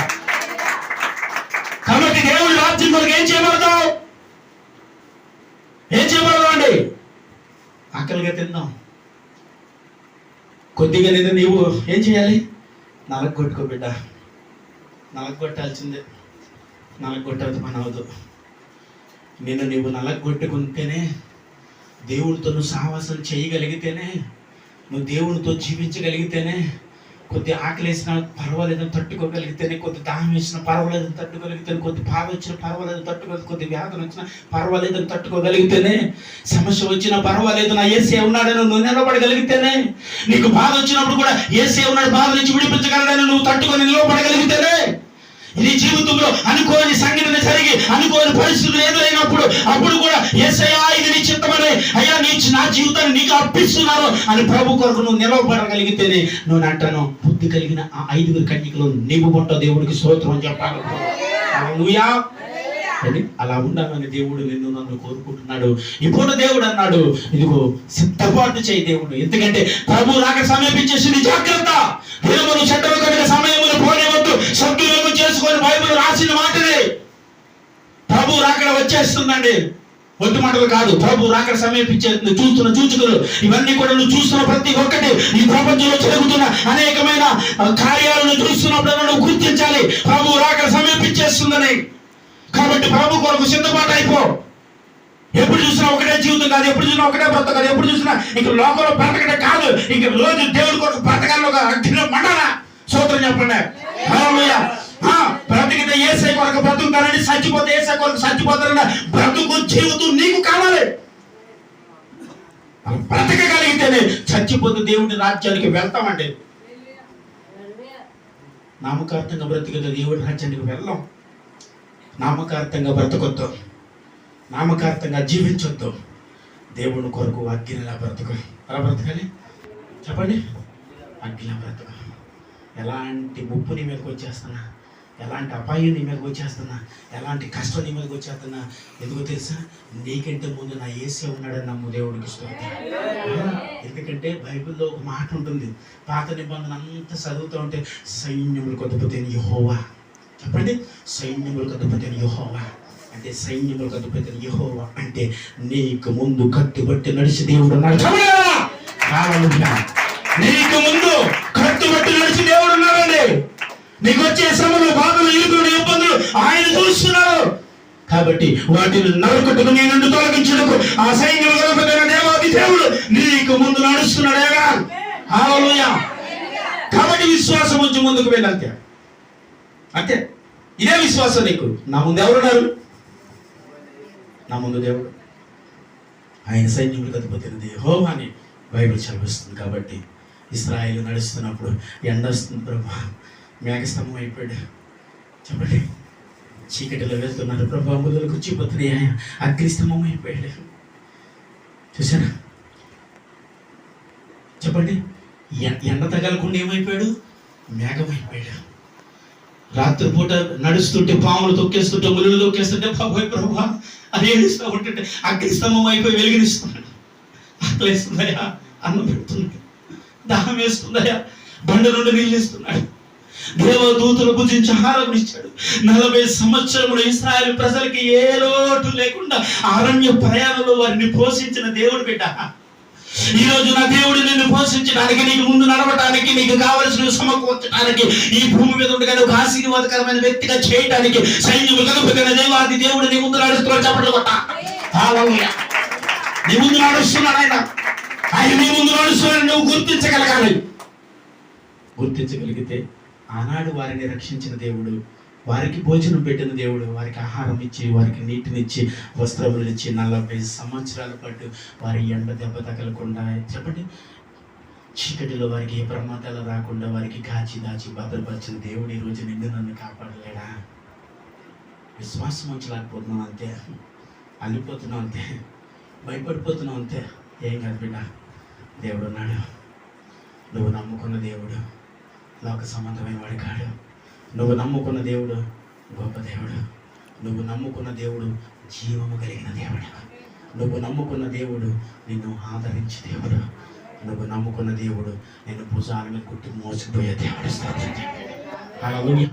Speaker 2: కాబట్టి దేవుడి రాజ్యం కొరకు ఏం చేయబడతావు? అండి ఆకలిగా తిందాం, కొద్దిగా లేదా నీవు ఏం చేయాలి? నలగొట్టుకో బిడ్డ, నలగొట్టాల్సిందే. నలగొట్టదు పని అవదు. నీవు నలగొట్టుకుంటేనే, దేవుడితో నువ్వు సహవాసం చేయగలిగితేనే, నువ్వు దేవునితో జీవించగలిగితేనే, కొద్ది ఆకలి వేసినా పర్వాలేదని తట్టుకోగలిగితేనే, కొద్ది దాహం వేసినా పర్వాలేదని తట్టుకోగలిగితేనే, కొద్ది బాధ వచ్చినా పర్వాలేదని తట్టుకోగలిగితే, కొద్ది వ్యాధులు వచ్చినా పర్వాలేదని తట్టుకోగలిగితేనే, సమస్య వచ్చినా పర్వాలేదు నా యేసే ఉన్నాడని నువ్వు నిలబడగలిగితేనే, నీకు బాధ వచ్చినప్పుడు కూడా యేసే ఉన్నాడు, బాధ నుంచి విడిపించగలడని నువ్వు తట్టుకొని నిలబడగలిగితేనే, నీ జీవితంలో అనుకోని సంఘటన జరిగి అనుకోని పరిస్థితులు ఎదురైనప్పుడు అప్పుడు కూడా యేసయ్యా ఇది నీ చిత్తమని, అయ్యా నా జీవితాన్ని నీకు అర్పిస్తున్నాను అని ప్రభు కొరకు నువ్వు నిలవబడగలిగితేనే, నువ్వు అంటాను బుద్ధి కలిగిన ఆ 5 కన్యకలు నీవు పొంట దేవుడికి స్తోత్రం అని చెప్పాలి. హల్లెలూయా. అలా ఉండాలని దేవుడు నన్ను కోరుకుంటున్నాడు. ఇప్పుడు దేవుడు అన్నాడు, ఇదిగో సిద్ధపాటు చేయి దేవుడు. ఎందుకంటే ప్రభు రాక సమీపించేసింది, జాగ్రత్త. దినములు చెడ్డలు కనుక సమయములు పోనివద్దు, సద్వినియోగం చేసుకొని బైబిల్ రాసిన మాటలే. ప్రభు రాకడ వచ్చేస్తుందండి, ఒట్టి మాటలు కాదు. ప్రభు రాకడ సమీపించేస్తుంది. చూస్తున్న సూచకులు ఇవన్నీ కూడా నువ్వు చూస్తున్న ప్రతి ఒక్కటి, ఈ ప్రపంచంలో జరుగుతున్న అనేకమైన కార్యాలను చూస్తున్నప్పుడు నువ్వు గుర్తించాలి ప్రభు రాకడ సమీపించేస్తుందని. కాబట్టి ప్రభు కొరకు సిద్ధపాటు అయిపో. ఎప్పుడు చూసినా ఒకటే జీవితం కాదు, ఎప్పుడు చూసినా ఒకటే బ్రత కాదు, ఎప్పుడు చూసినా ఇంక లోకంలో బ్రతకడే కాదు, ఇంక రోజు దేవుడి కొరకు బ్రతకాలను ఒక అగ్నిలో మండాల. స్తోత్రం చెప్పండి. హల్లెలూయా. బ్రతికితే యేసయ్య కొరకు బ్రతుకుతానని, చచ్చిపోతే యేసయ్య కొరకు చచ్చిపోతానని బ్రతుకు జీవితం నీకు కావాలి. బ్రతకగలిగితేనే చచ్చిపోతే దేవుడి రాజ్యానికి వెళ్తామండి. నామకార్థంగా బ్రతికగా దేవుడి రాజ్యానికి వెళ్ళాం. నామకార్థంగా బ్రతకొద్దు, నామకార్థంగా జీవించొద్దు. దేవుని కొరకు అగ్నిలా బ్రతుకు. ఎలా బ్రతకాలి చెప్పండి? అగ్నిలా బ్రతుకు. ఎలాంటి ముప్పు నీ మీదకి వచ్చేస్తున్నా, ఎలాంటి అపాయం నీ మీదకి వచ్చేస్తున్నా, ఎలాంటి కష్టం నీ మీదకి వచ్చేస్తున్నా, ఎందుకో తెలుసా? నీకంటే ముందు నా యేసే ఉన్నాడని నమ్ము. దేవుడికి స్తోత్రం. ఎందుకంటే బైబిల్లో ఒక మాట ఉంటుంది, పాత నిబంధన అంతా చదువుతూ ఉంటే సైన్యములకు అధిపతి యెహోవా. చెప్పండి, సైన్యములకు అధిపతి యెహోవా అంటే, సైన్యములకు అధిపతి యెహోవా అంటే నీకు ముందు కట్టుబట్టి నడిచి దేవుడు ఉన్నాడు. నీకు ముందు కట్టుబట్టి నడిచి దేవుడు ఉన్నాడండి. నీకు వచ్చే శ్రమలు, బాధలు, ఇరుకులు, ఇబ్బందులు ఆయన చూస్తున్నాడు. కాబట్టి వాటిని నరుకుటకు నీ నుండి తొలగించుటకు ఆ సైన్యములకు అధిపతి దేవాది దేవుడు నీకు ముందు నడుస్తున్నాడేగా. హల్లెలూయా. కాబట్టి విశ్వాసం ఉంచి ముందుకు వెళ్ళంతే. అంతే, ఇదే విశ్వాసం నీకు. నా ముందు ఎవరున్నారు? నా ముందు దేవుడు, ఆయన సైన్యములకు అధిపతి యెహోవా అని బైబిల్ చదివిస్తుంది. కాబట్టి ఇశ్రాయేలు నడుస్తున్నప్పుడు ఎండ వస్తుంది, ప్రభా మేఘస్తంభం అయిపోయాడు. చెప్పండి, చీకటిలో వెళ్తున్నారు, ప్రభా ముళ్ళకు కూర్చిపోతున్నాయి, అగ్నిస్తంభం అయిపోయాడు. చూసారా? చెప్పండి, ఎండ తగలకుండా ఏమైపోయాడు? మేఘం అయిపోయాడు. రాత్రిపూట నడుస్తుంటే పాములు తొక్కేస్తుంటే, ముళ్ళు తొక్కేస్తుంటే బాబోయ్ ప్రభా అది ఏడుస్తూ ఉంటుంటే అగ్నిస్తంభం అయిపోయి వెలిగిస్తున్నాడు. ఆకలేస్తుందయా, అన్నం పెడుతున్నాడు. దాహం వేస్తుందయా, బండ నుండి నీళ్ళు ఇస్తున్నాడు. దేవదూతలు భుజించి ఆహారం ఇచ్చాడు. 40 సంవత్సరములు ఇశ్రాయేలు ప్రజలకి ఏ లోటు లేకుండా అరణ్య ప్రయాణంలో వారిని పోషించిన దేవుడు బిడ్డ. ఈ రోజు నా దేవుడు నిన్ను పోషించడానికి, నీకు ముందు నడవటానికి, నీకు కావలసిన సమకూర్చడానికి, ఈ భూమి మీద ఉండగా ఒక ఆశీర్వాదకరమైన వ్యక్తిగా చేయడానికి సైన్యములకు అధిపతి దేవాది దేవుడు నీ ముందు నడుస్తున్నాడు. చెప్పండి కొట్ట. హల్లెలూయా. నీ ముందు నడుస్తున్నాడు ఆయన. ఆయన నీ ముందు నడుస్తున్నాడు. నువ్వు గుర్తించగలగాలి. గుర్తించగలిగితే ఆనాడు వారిని రక్షించిన దేవుడు, వారికి భోజనం పెట్టిన దేవుడు, వారికి ఆహారం ఇచ్చి, వారికి నీటినిచ్చి, వస్త్రములు ఇచ్చి 40 సంవత్సరాల పాటు వారి ఎండ దెబ్బ తగలకుండా, చెప్పండి, చీకటిలో వారికి ఏ ప్రమాదాలు రాకుండా వారికి కాచి దాచి భద్రపరిచిన దేవుడు ఈ రోజు నిన్ను నన్ను కాపాడలేడా? విశ్వాసం ఉంచలేకపోతున్నాం అంతే, అల్లిపోతున్నాం అంతే, భయపడిపోతున్నాం అంతే. ఏం కాదు బిడ్డ, దేవుడు ఉన్నాడు. నువ్వు నమ్ముకున్న దేవుడు లోక సంబంధమైన వాడు కాడు. నువ్వు నమ్ముకున్న దేవుడు గొప్ప దేవుడు. నువ్వు నమ్ముకున్న దేవుడు జీవము కలిగిన దేవుడు. నువ్వు నమ్ముకున్న దేవుడు నిన్ను ఆదరించే దేవుడు. నువ్వు నమ్ముకున్న దేవుడు నిన్ను భుజాల మీద కుట్టి మోసిపోయే దేవుడు.